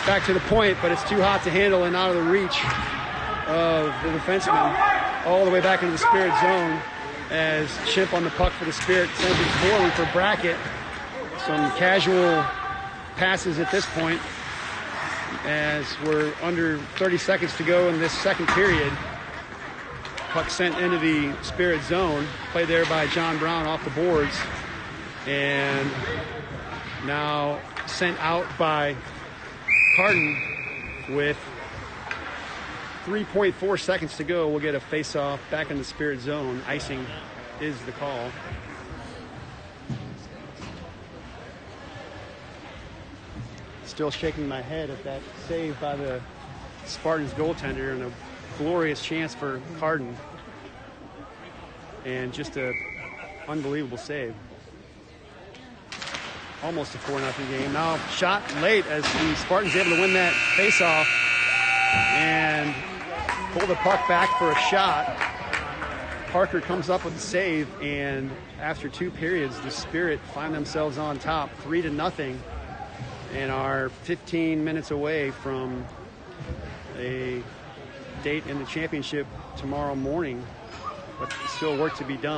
Back to the point, but it's too hot to handle and out of the reach of the defenseman. All the way back into the Spirit zone as Chimp on the puck for the Spirit sends it forward for Brackett. Some casual passes at this point as we're under 30 seconds to go in this second period. Puck sent into the Spirit zone. Play there by John Brown off the boards. And now sent out by Carden with 3.4 seconds to go. We'll get a face-off back in the Spirit zone. Icing is the call. Still shaking my head at that save by the Spartans goaltender, and a glorious chance for Carden. And just a unbelievable save. Almost a 4-0 game. Now shot late as the Spartans able to win that face-off and pull the puck back for a shot. Parker comes up with a save, and after 2 periods, the Spirit find themselves on top 3-0 and are 15 minutes away from a date in the championship tomorrow morning, but still work to be done.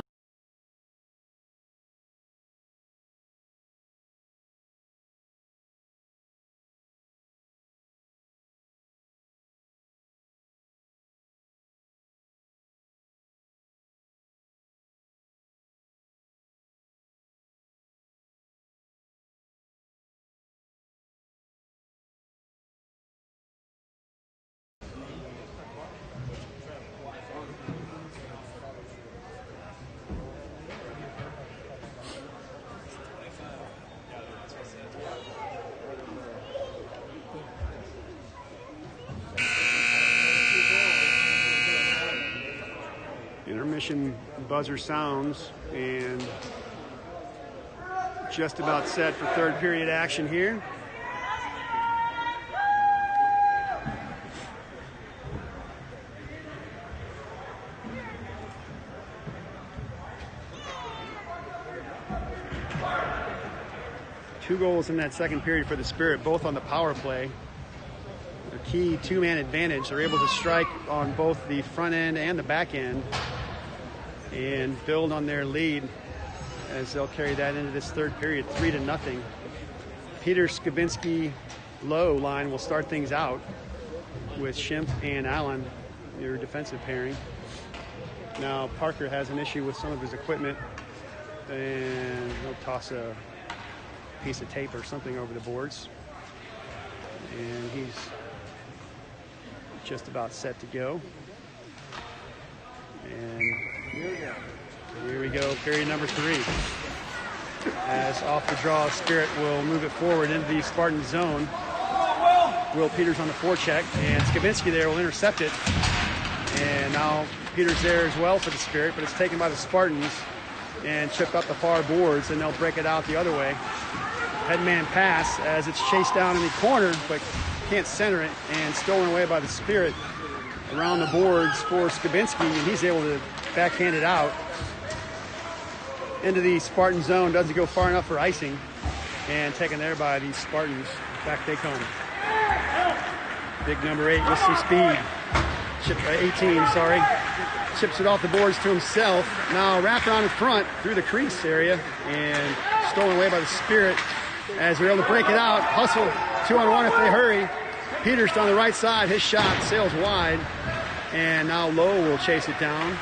Intermission buzzer sounds, and just about set for third period action here. Two goals in that second period for the Spirit, both on the power play. A key 2-man advantage. They're able to strike on both the front end and the back end and build on their lead as they'll carry that into this third period, 3-0. Peter Skabinski Lowe line will start things out with Schimpf and Allen, your defensive pairing. Now Parker has an issue with some of his equipment, and he'll toss a piece of tape or something over the boards. And he's just about set to go. And here we go, period number 3. As off the draw, Spirit will move it forward into the Spartan zone. Will Peters on the forecheck, and Skabinski there will intercept it. And now Peters there as well for the Spirit, but it's taken by the Spartans and chipped up the far boards, and they'll break it out the other way. Headman pass as it's chased down in the corner, but can't center it, and stolen away by the Spirit around the boards for Skabinski, and he's able to backhand it out into the Spartan zone. Doesn't go far enough for icing, and taken there by the Spartans. Back they come. Big number 8 with some speed. 18, sorry. chips it off the boards to himself. Now wrapped around in front through the crease area and stolen away by the Spirit as they're able to break it out. Hustle 2-on-1 if they hurry. Peters on the right side. His shot sails wide. And now Lowe will chase it down.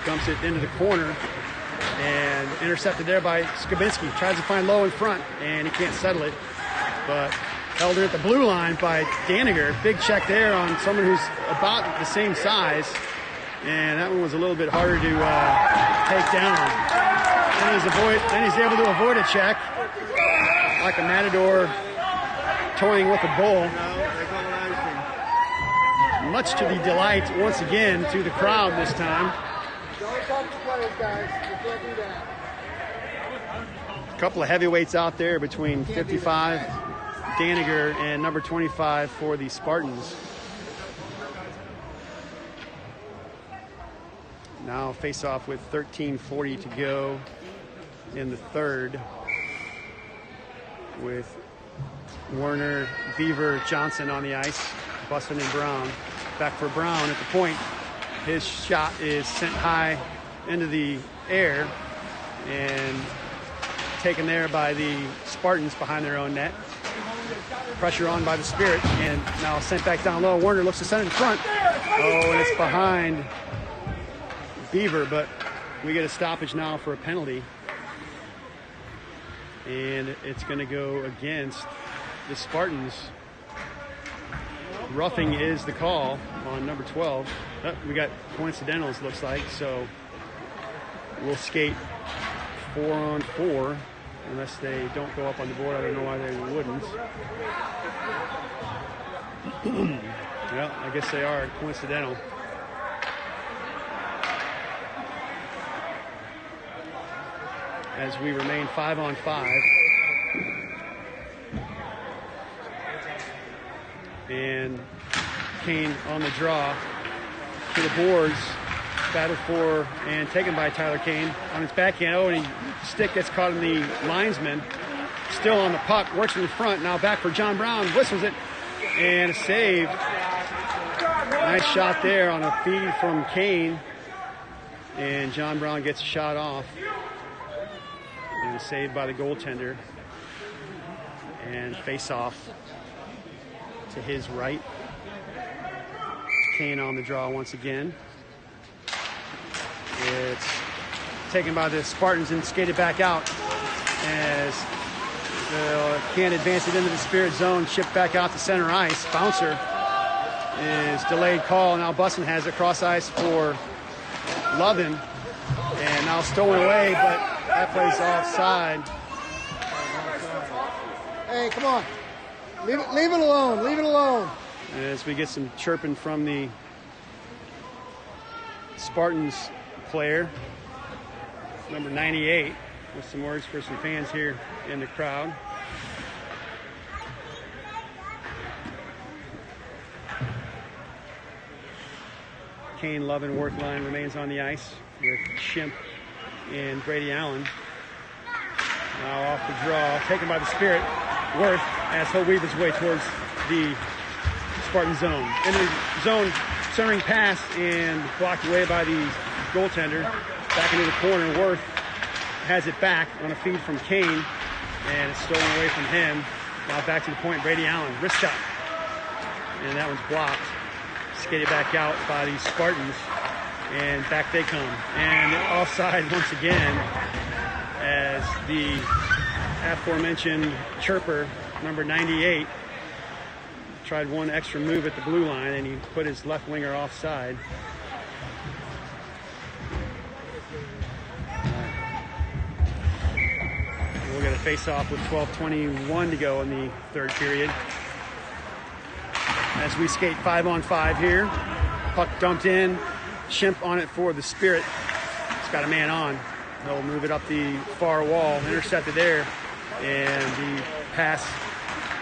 Dumps it into the corner. And intercepted there by Skabinski. Tries to find Lowe in front, and he can't settle it. But held in at the blue line by Daniger. Big check there on someone who's about the same size. And that one was a little bit harder to take down. Then he's able to avoid a check. Like a matador toying with a bull. Much to the delight, once again, to the crowd this time. Don't talk to players, guys. You can't do that. A couple of heavyweights out there between 55, Daniger, and number 25 for the Spartans. Now face off with 13:40 to go in the third, with Werner, Beaver, Johnson on the ice, Bustin and Brown. Back for Brown at the point. His shot is sent high into the air and taken there by the Spartans behind their own net. Pressure on by the Spirit, and now sent back down low. Werner looks to send it in front. Oh, and it's behind Beaver, but we get a stoppage now for a penalty. And it's going to go against the Spartans. Roughing is the call on number 12. We got coincidentals, looks like, so we'll skate 4-on-4 unless they don't go up on the board. I don't know why they wouldn't. Well, I guess they are coincidental. As we remain 5-on-5. And Kane on the draw to the boards, battled for and taken by Tyler Kane on his backhand. Oh, and stick gets caught in the linesman. Still on the puck, works in front. Now back for John Brown, whistles it, and a save. Nice shot there on a feed from Kane. And John Brown gets a shot off. And saved by the goaltender. And face off to his right. Kane on the draw once again. It's taken by the Spartans and skated back out as Kane advanced it into the Spirit zone, shipped back out to center ice. Bouncer is delayed call. Now Bussin has it cross ice for Lovin. And now stolen away, but that plays offside. Hey, come on. Leave it alone. Leave it alone. As we get some chirping from the Spartans player, number 98, with some words for some fans here in the crowd. Kane Lovin work line remains on the ice with Shimp and Brady Allen. Now off the draw, taken by the Spirit. Worth as he'll weave his way towards the Spartan zone. Into the zone, centering pass and blocked away by the goaltender. Back into the corner, Worth has it back on a feed from Kane, and it's stolen away from him. Now back to the point, Brady Allen, wrist shot. And that one's blocked. Skated back out by the Spartans, and back they come. And offside once again as the aforementioned chirper, number 98, tried one extra move at the blue line, and he put his left winger offside. We'll get a face-off with 12:21 to go in the third period. As we skate 5-on-5 here. Puck dumped in. Shimp on it for the Spirit. It's got a man on. They'll move it up the far wall. Intercepted there. And the pass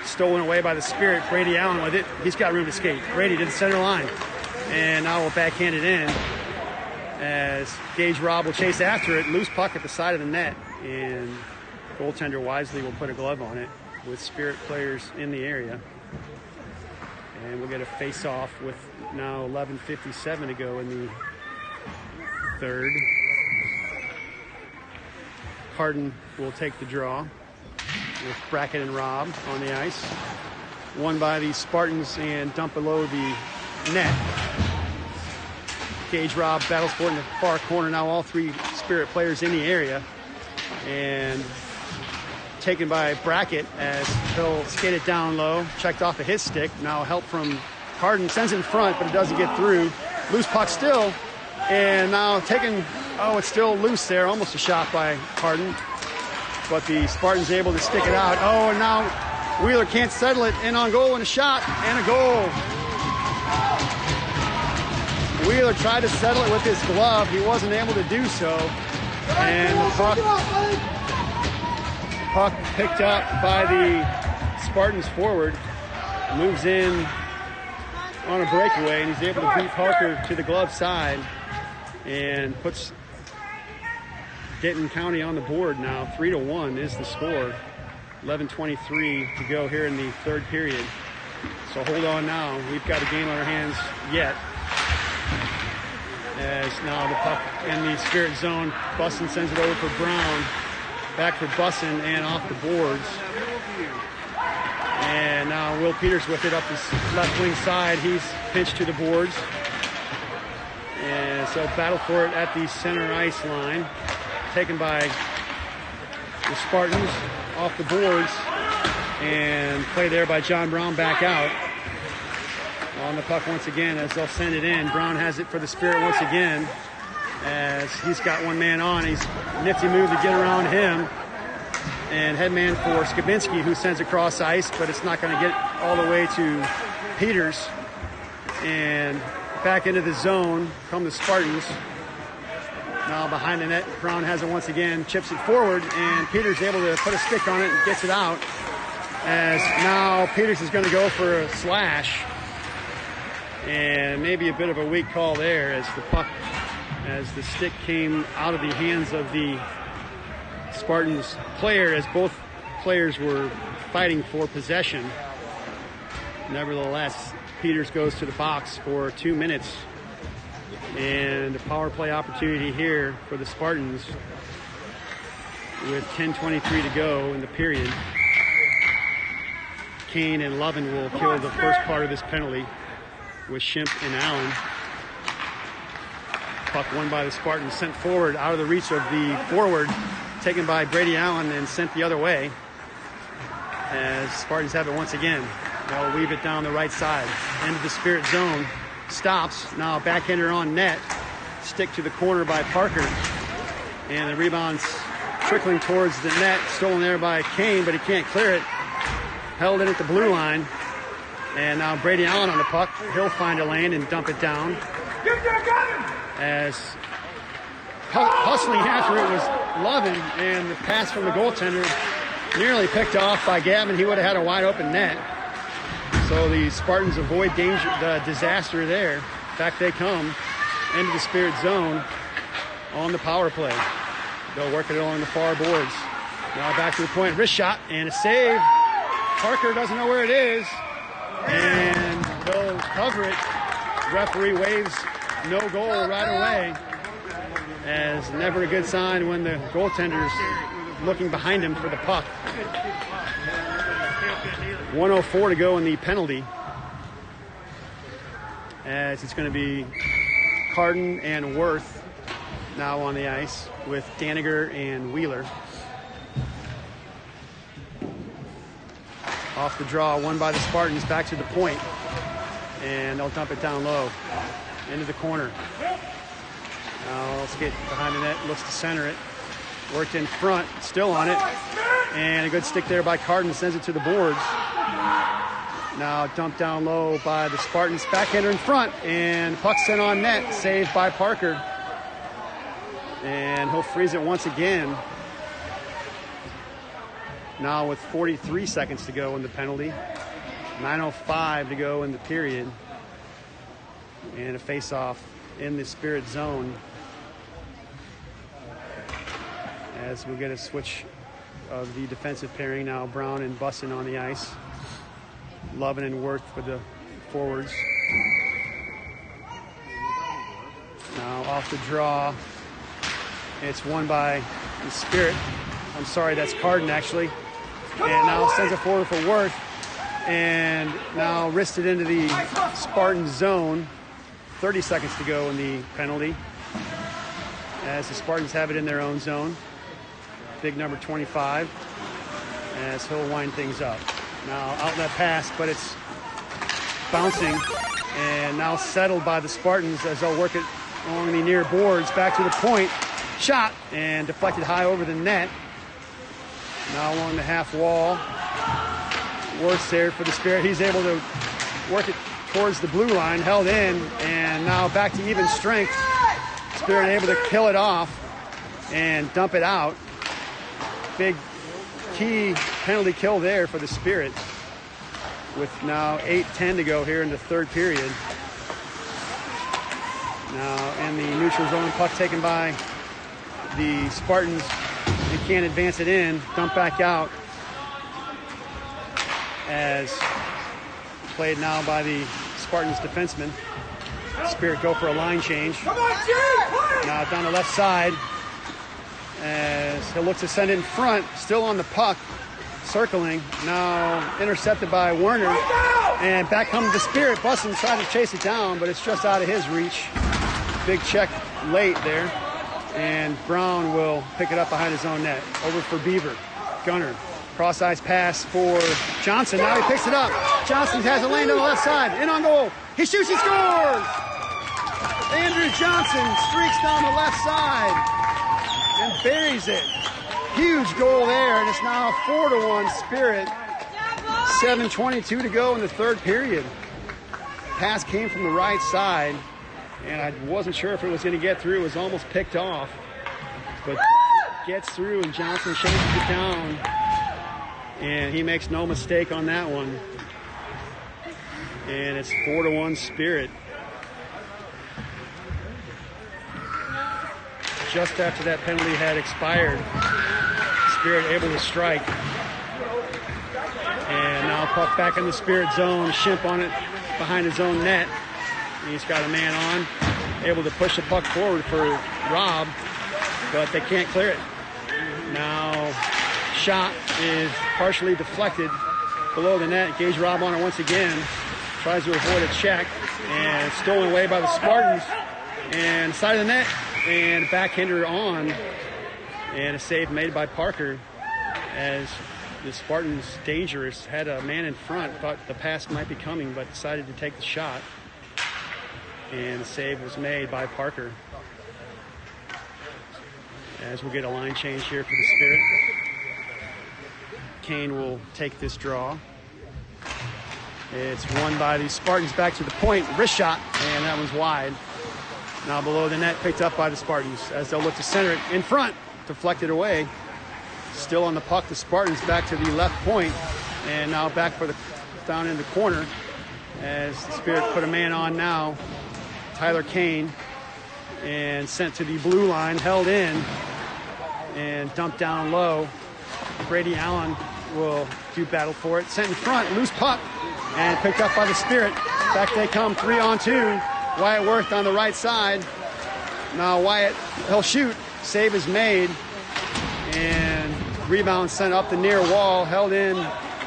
stolen away by the Spirit. Brady Allen with it. He's got room to skate. Brady to the center line. And now we'll backhand it in as Gage Robb will chase after it. Loose puck at the side of the net. And goaltender wisely will put a glove on it with Spirit players in the area. And we'll get a face-off with now 11:57 to go in the third. Hardin will take the draw with Brackett and Robb on the ice. Won by the Spartans and dumped below the net. Gage Robb battles for it in the far corner. Now all three Spirit players in the area. And taken by Brackett as he'll skate it down low. Checked off of his stick. Now help from Hardin. Sends it in front, but it doesn't get through. Loose puck still. And now taken, it's still loose there. Almost a shot by Hardin. But the Spartans able to stick it out. Oh, and now Wheeler can't settle it. In on goal and a shot and a goal. Wheeler tried to settle it with his glove. He wasn't able to do so. And the puck picked up by the Spartans forward. Moves in on a breakaway, and he's able to beat Parker to the glove side and puts Denton County on the board now. 3-1 is the score. 11:23 to go here in the third period. So hold on now. We've got a game on our hands yet. As now the puck in the Spirit zone. Bussin sends it over for Brown. Back for Bussin and off the boards. And now Will Peters with it up his left wing side. He's pinched to the boards. And so battle for it at the center ice line. Taken by the Spartans off the boards. And play there by John Brown back out. On the puck once again as they'll send it in. Brown has it for the Spirit once again as he's got one man on. He's nifty move to get around him. And headman for Skabinski, who sends across ice, but it's not going to get all the way to Peters. And back into the zone come the Spartans. Now behind the net, Brown has it once again, chips it forward, and Peters able to put a stick on it and gets it out. As now Peters is going to go for a slash. And maybe a bit of a weak call there as the puck, as the stick came out of the hands of the Spartans player, as both players were fighting for possession. Nevertheless, Peters goes to the box for 2 minutes. And a power play opportunity here for the Spartans with 10:23 to go in the period. Kane and Lovin will kill the first part of this penalty with Shimp and Allen. Puck won by the Spartans, sent forward out of the reach of the forward, taken by Brady Allen and sent the other way. As Spartans have it once again. They'll weave it down the right side. End of the Spirit zone. Stops. Now backhander on net. Stick to the corner by Parker. And the rebound's trickling towards the net. Stolen there by Kane, but he can't clear it. Held in at the blue line. And now Brady Allen on the puck. He'll find a lane and dump it down. As hustling after it was Lovin, and the pass from the goaltender nearly picked off by Gavin. He would have had a wide open net. So the Spartans avoid danger, the disaster there. In fact, they come into the Spirit zone on the power play. They'll work it along the far boards. Now back to the point, wrist shot and a save. Parker doesn't know where it is. And they'll cover it. Referee waves no goal right away. As never a good sign when the goaltender's looking behind him for the puck. 1:04 to go in the penalty. As it's going to be Carden and Worth now on the ice with Daniger and Wheeler. Off the draw, won by the Spartans, back to the point. And they'll dump it down low. Into the corner. Now let's get behind the net, looks to center it. Worked in front, still on it. And a good stick there by Carden, sends it to the boards. Now dumped down low by the Spartans. Backhander in front, and puck sent on net, saved by Parker. And he'll freeze it once again. Now with 43 seconds to go in the penalty. 9:05 to go in the period. And a face-off in the Spirit zone. As we'll get a switch of the defensive pairing now. Brown and Bussin on the ice. Lovin and Worth for the forwards. Now off the draw. It's won by the Spirit. I'm sorry, that's Carden actually. And now sends it forward for Worth. And now wristed into the Spartan zone. 30 seconds to go in the penalty, as the Spartans have it in their own zone. Big number 25, as he'll wind things up. Now outlet pass, but it's bouncing and now settled by the Spartans as they'll work it along the near boards. Back to the point, shot, and deflected high over the net. Now along the half wall, Worth's there for the Spirit. He's able to work it towards the blue line, held in, and now back to even strength. Spirit able to kill it off and dump it out. Big key penalty kill there for the Spirit, with now 8:10 to go here in the third period. Now in the neutral zone, puck taken by the Spartans. They can't advance it in, dump back out, as played now by the Spartans defenseman. Spirit go for a line change. Now down the left side, as he'll look to send it in front, still on the puck, circling. Now intercepted by Werner, and back comes the Spirit. Bussin trying to chase it down, but it's just out of his reach. Big check late there, and Brown will pick it up behind his own net. Over for Beaver. Gunner. Cross-ice pass for Johnson. Now he picks it up. Johnson has a lane to the left side. In on goal. He shoots, he scores! Andrew Johnson streaks down the left side and buries it. Huge goal there, and it's now a 4-1 Spirit. 7:22 to go in the third period. Pass came from the right side, and I wasn't sure if it was going to get through. It was almost picked off, but gets through, and Johnson chases it down. And he makes no mistake on that one. And it's 4-1 Spirit. Just after that penalty had expired, Spirit able to strike. And now puck back in the Spirit zone. Shimp on it behind his own net. He's got a man on, able to push the puck forward for Rob, but they can't clear it. Now shot is partially deflected below the net. Gage Robb on it once again. Tries to avoid a check, and stolen away by the Spartans. And side of the net, and backhander on. And a save made by Parker, as the Spartans, dangerous, had a man in front, thought the pass might be coming, but decided to take the shot. And the save was made by Parker. As we'll get a line change here for the Spirit. Kane will take this draw. It's won by the Spartans. Back to the point, wrist shot, and that one's wide. Now below the net, picked up by the Spartans, as they'll look to center it in front, deflected away. Still on the puck, the Spartans back to the left point, and now back for the down in the corner, as the Spirit put a man on now, Tyler Kane, and sent to the blue line, held in, and dumped down low. Brady Allen will do battle for it. Sent in front, loose puck, and picked up by the Spirit. Back they come, 3-on-2. Wyatt Worth on the right side. Now Wyatt, he'll shoot. Save is made. And rebound sent up the near wall, held in.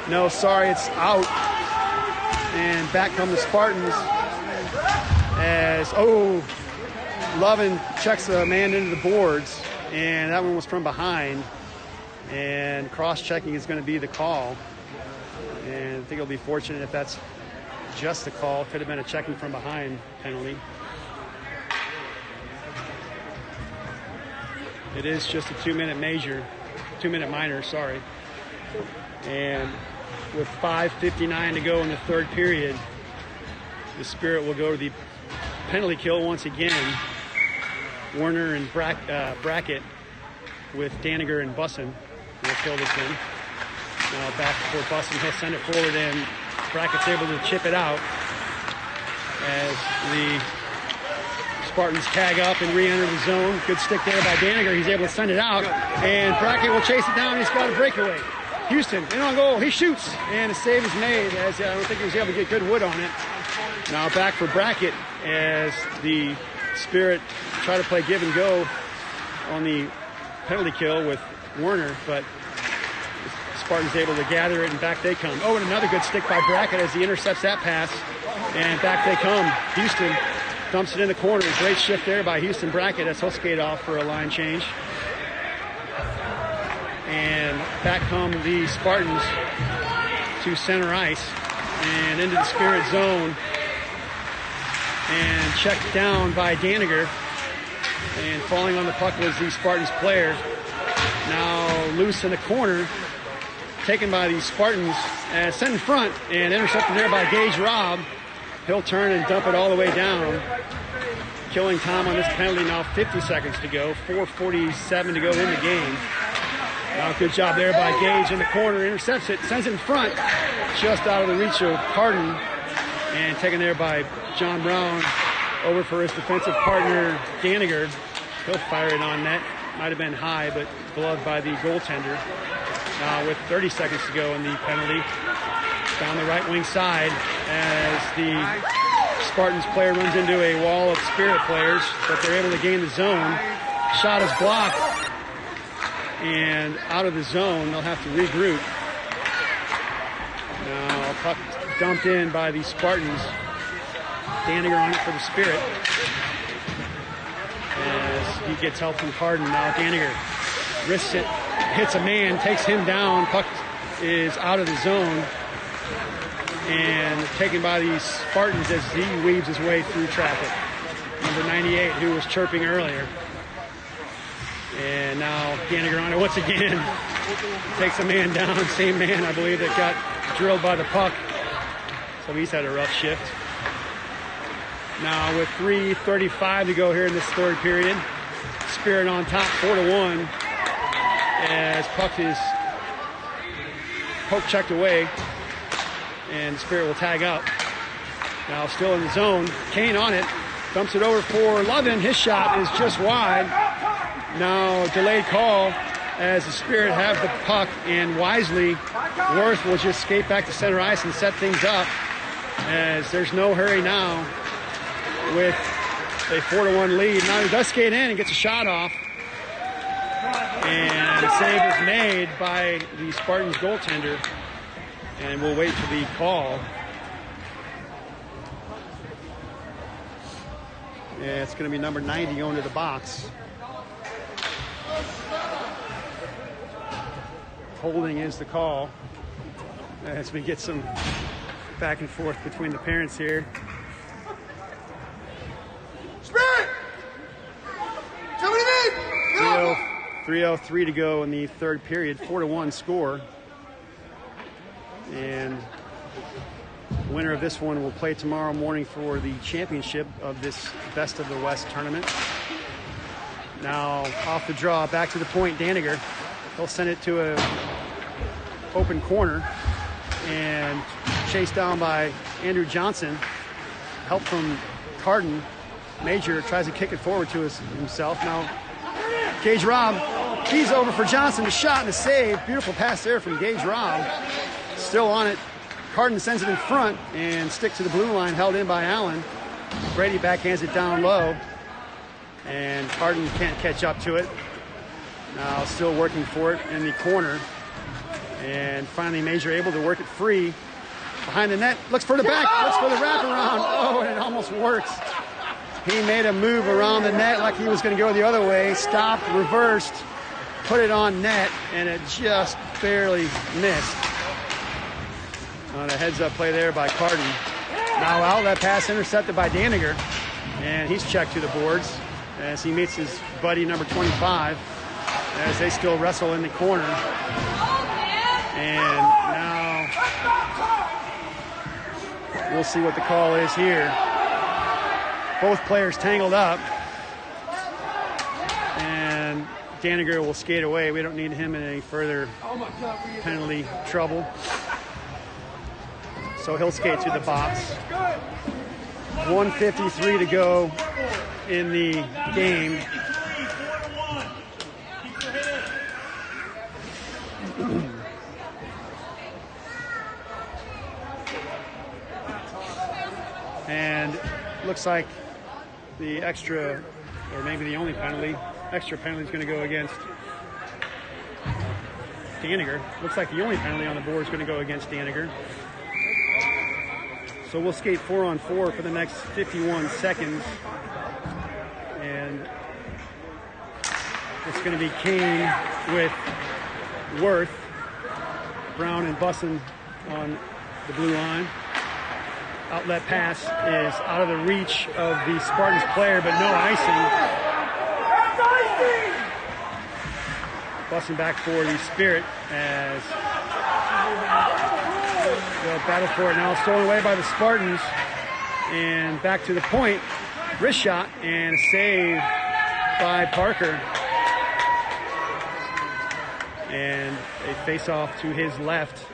No, sorry, it's out. And back come the Spartans. As, Lovin checks the man into the boards. And that one was from behind. And cross-checking is going to be the call. And I think he'll be fortunate if that's just a call. Could have been a checking from behind penalty. It is just a 2-minute minor, sorry. And with 5:59 to go in the third period, the Spirit will go to the penalty kill once again. Werner and Brackett with Daniger and Bussin will kill this one. Now back for Bussin, he'll send it forward, and Brackett's able to chip it out as the Spartans tag up and re-enter the zone. Good stick there by Daniger. He's able to send it out, and Brackett will chase it down. He's got a breakaway. Houston in on goal. He shoots, and a save is made, as I don't think he was able to get good wood on it. Now back for Brackett as the Spirit try to play give and go on the penalty kill with Werner, but the Spartans able to gather it, and back they come. Oh, and another good stick by Brackett as he intercepts that pass, and back they come. Houston dumps it in the corner. Great shift there by Houston Brackett as he'll skate off for a line change. And back come the Spartans to center ice and into the Spirit zone, and checked down by Daniger, and falling on the puck was the Spartans player. Now loose in the corner, taken by the Spartans, sent in front and intercepted there by Gage Robb. He'll turn and dump it all the way down. Killing time on this penalty now, 50 seconds to go, 4:47 to go in the game. Now good job there by Gage in the corner, intercepts it, sends it in front, just out of the reach of Carden, and taken there by John Brown, over for his defensive partner Daniger. He'll fire it on net. Might have been high, but gloved by the goaltender. Now with 30 seconds to go in the penalty, down the right wing side as the Spartans player runs into a wall of Spirit players, but they're able to gain the zone. Shot is blocked, and out of the zone, they'll have to regroup. Now puck dumped in by the Spartans. Daniger on it for the Spirit as he gets help from Carden. Now Daniger risks it, hits a man, takes him down. Puck is out of the zone and taken by the Spartans as he weaves his way through traffic. Number 98, who was chirping earlier. And now Daniger on it once again. Takes a man down, same man, I believe, that got drilled by the puck. So he's had a rough shift. Now with 3:35 to go here in this third period, Spirit on top, 4-1, as puck is poke checked away, and Spirit will tag up. Now still in the zone, Kane on it, dumps it over for Lovin. His shot is just wide. Now delayed call as the Spirit have the puck, and wisely Worth will just skate back to center ice and set things up, as there's no hurry now with a 4-1 lead. Now he does skate in and gets a shot off, and the save is made by the Spartans goaltender, and we'll wait for the call. Yeah, it's going to be number 90 going to the box. Holding is the call as we get some back and forth between the parents here. Spirit! Somebody need! 3:03 to go in the third period, 4-1 score. And the winner of this one will play tomorrow morning for the championship of this Best of the West tournament. Now off the draw, back to the point, Daniger. He'll send it to a open corner and chased down by Andrew Johnson. Help from Carden. Major tries to kick it forward to himself. Now Gage Robb, keys over for Johnson, a shot and a save. Beautiful pass there from Gage Robb. Still on it. Carden sends it in front and stick to the blue line, held in by Allen. Brady backhands it down low, and Carden can't catch up to it. Now still working for it in the corner. And finally Major able to work it free. Behind the net, looks for the back, looks for the wraparound. Oh, and it almost works. He made a move around the net like he was going to go the other way. Stopped, reversed, put it on net, and it just barely missed. On a heads-up play there by Carden. Now outlet pass intercepted by Daniger, and he's checked to the boards as he meets his buddy number 25 as they still wrestle in the corner. And now we'll see what the call is here. Both players tangled up, and Daniger will skate away. We don't need him in any further penalty trouble. So he'll skate to the box. 1:53 to go in the game. And looks like the extra, or maybe the only penalty, extra penalty is going to go against Daniger. Looks like the only penalty on the board is going to go against Daniger. So we'll skate 4-on-4 for the next 51 seconds. And it's going to be Kane with Worth, Brown and Bussin on the blue line. Outlet pass is out of the reach of the Spartans player, but no icing. Bussin back for the Spirit as they'll battle for it now. Stolen away by the Spartans. And back to the point. Wrist shot and a save by Parker. And a face-off to his left.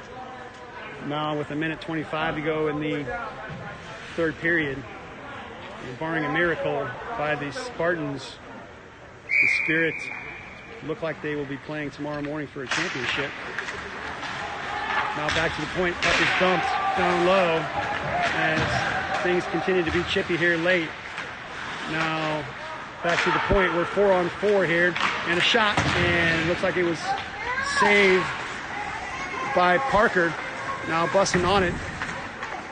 Now with 1:25 to go in the third period. And barring a miracle by the Spartans, the Spirit look like they will be playing tomorrow morning for a championship. Now back to the point. Puck is dumped down low as things continue to be chippy here late. Now back to the point. We're 4-on-4 here. And a shot. And it looks like it was saved by Parker. Now Bussin on it.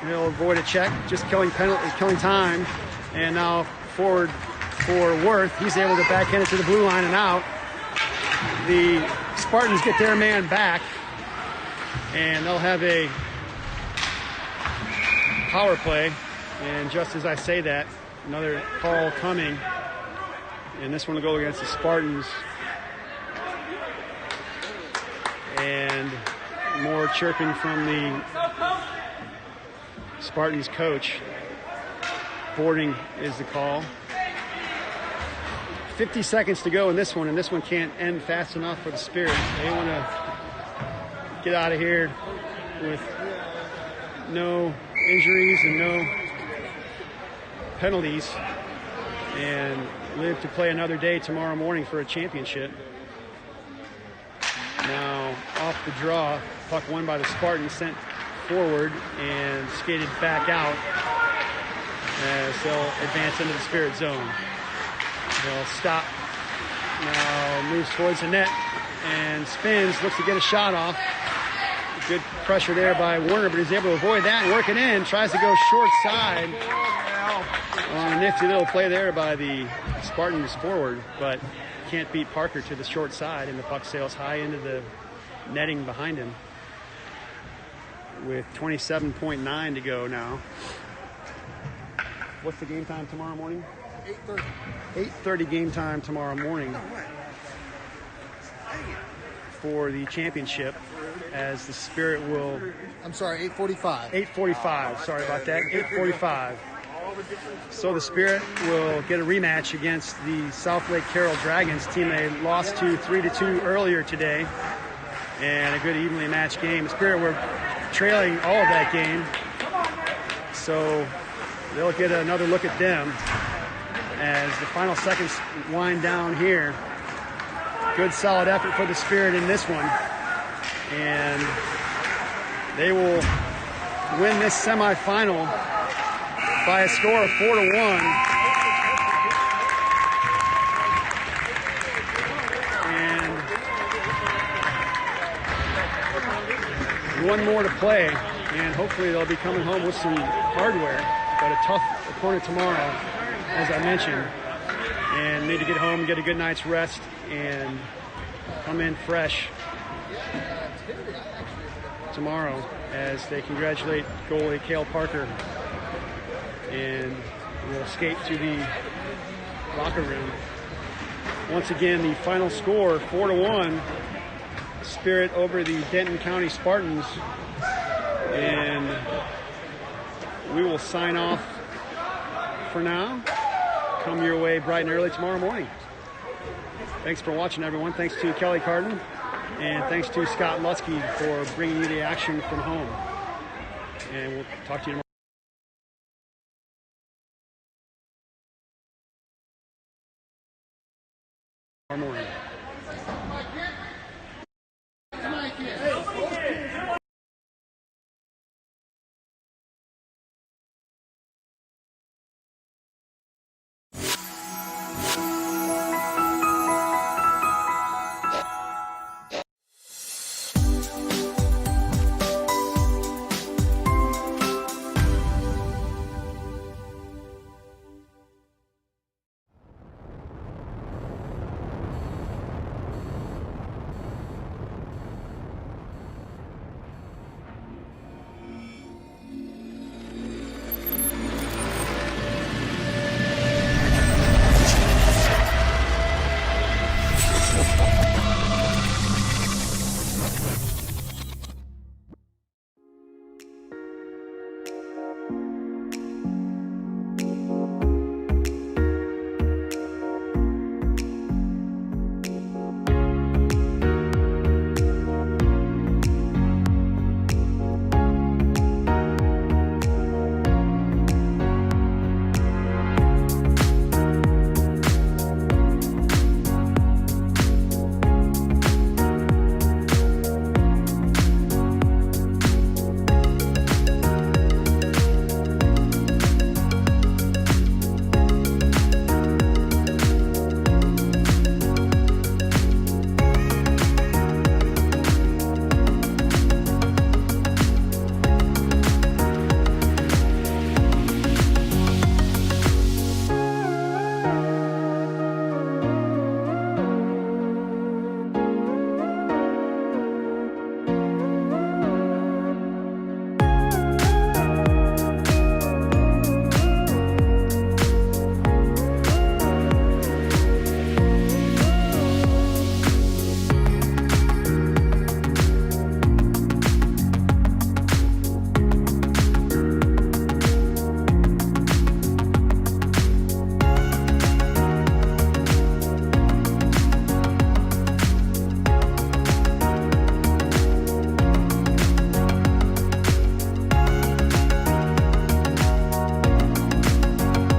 He'll avoid a check. Just killing time. And now forward for Worth. He's able to backhand it to the blue line and out. The Spartans get their man back. And they'll have a power play. And just as I say that, another call coming. And this one will go against the Spartans. And more chirping from the Spartans coach. Boarding is the call. 50 seconds to go in this one, and this one can't end fast enough for the Spirit. They want to get out of here with no injuries and no penalties and live to play another day tomorrow morning for a championship. Now off the draw, puck won by the Spartans, sent forward and skated back out as they'll advance into the Spirit zone. They'll stop, now moves towards the net and spins, looks to get a shot off. Good pressure there by Werner, but he's able to avoid that and work it in. Tries to go short side. On a nifty little play there by the Spartans forward, but can't beat Parker to the short side, and the puck sails high into the netting behind him with 27.9 to go now. What's the game time tomorrow morning? 8:30. 8:30 game time tomorrow morning for the championship, as the Spirit will... I'm sorry, 8:45. 8:45, sorry about that, 8:45. So the Spirit will get a rematch against the South Lake Carroll Dragons, team they lost to 3-2 earlier today, and a good evenly matched game. The Spirit were trailing all of that game, so they'll get another look at them as the final seconds wind down here. Good solid effort for the Spirit in this one, and they will win this semifinal by a score of 4-1. And one more to play, and hopefully they'll be coming home with some hardware, but a tough opponent tomorrow, as I mentioned, and need to get home, get a good night's rest, and come in fresh tomorrow as they congratulate goalie Cale Parker, and we'll skate to the locker room. Once again, the final score, 4-1, Spirit over the Denton County Spartans, and we will sign off for now. Come your way bright and early tomorrow morning. Thanks for watching, everyone. Thanks to Kelly Carden, and thanks to Scott Lutsky for bringing you the action from home. And we'll talk to you tomorrow morning.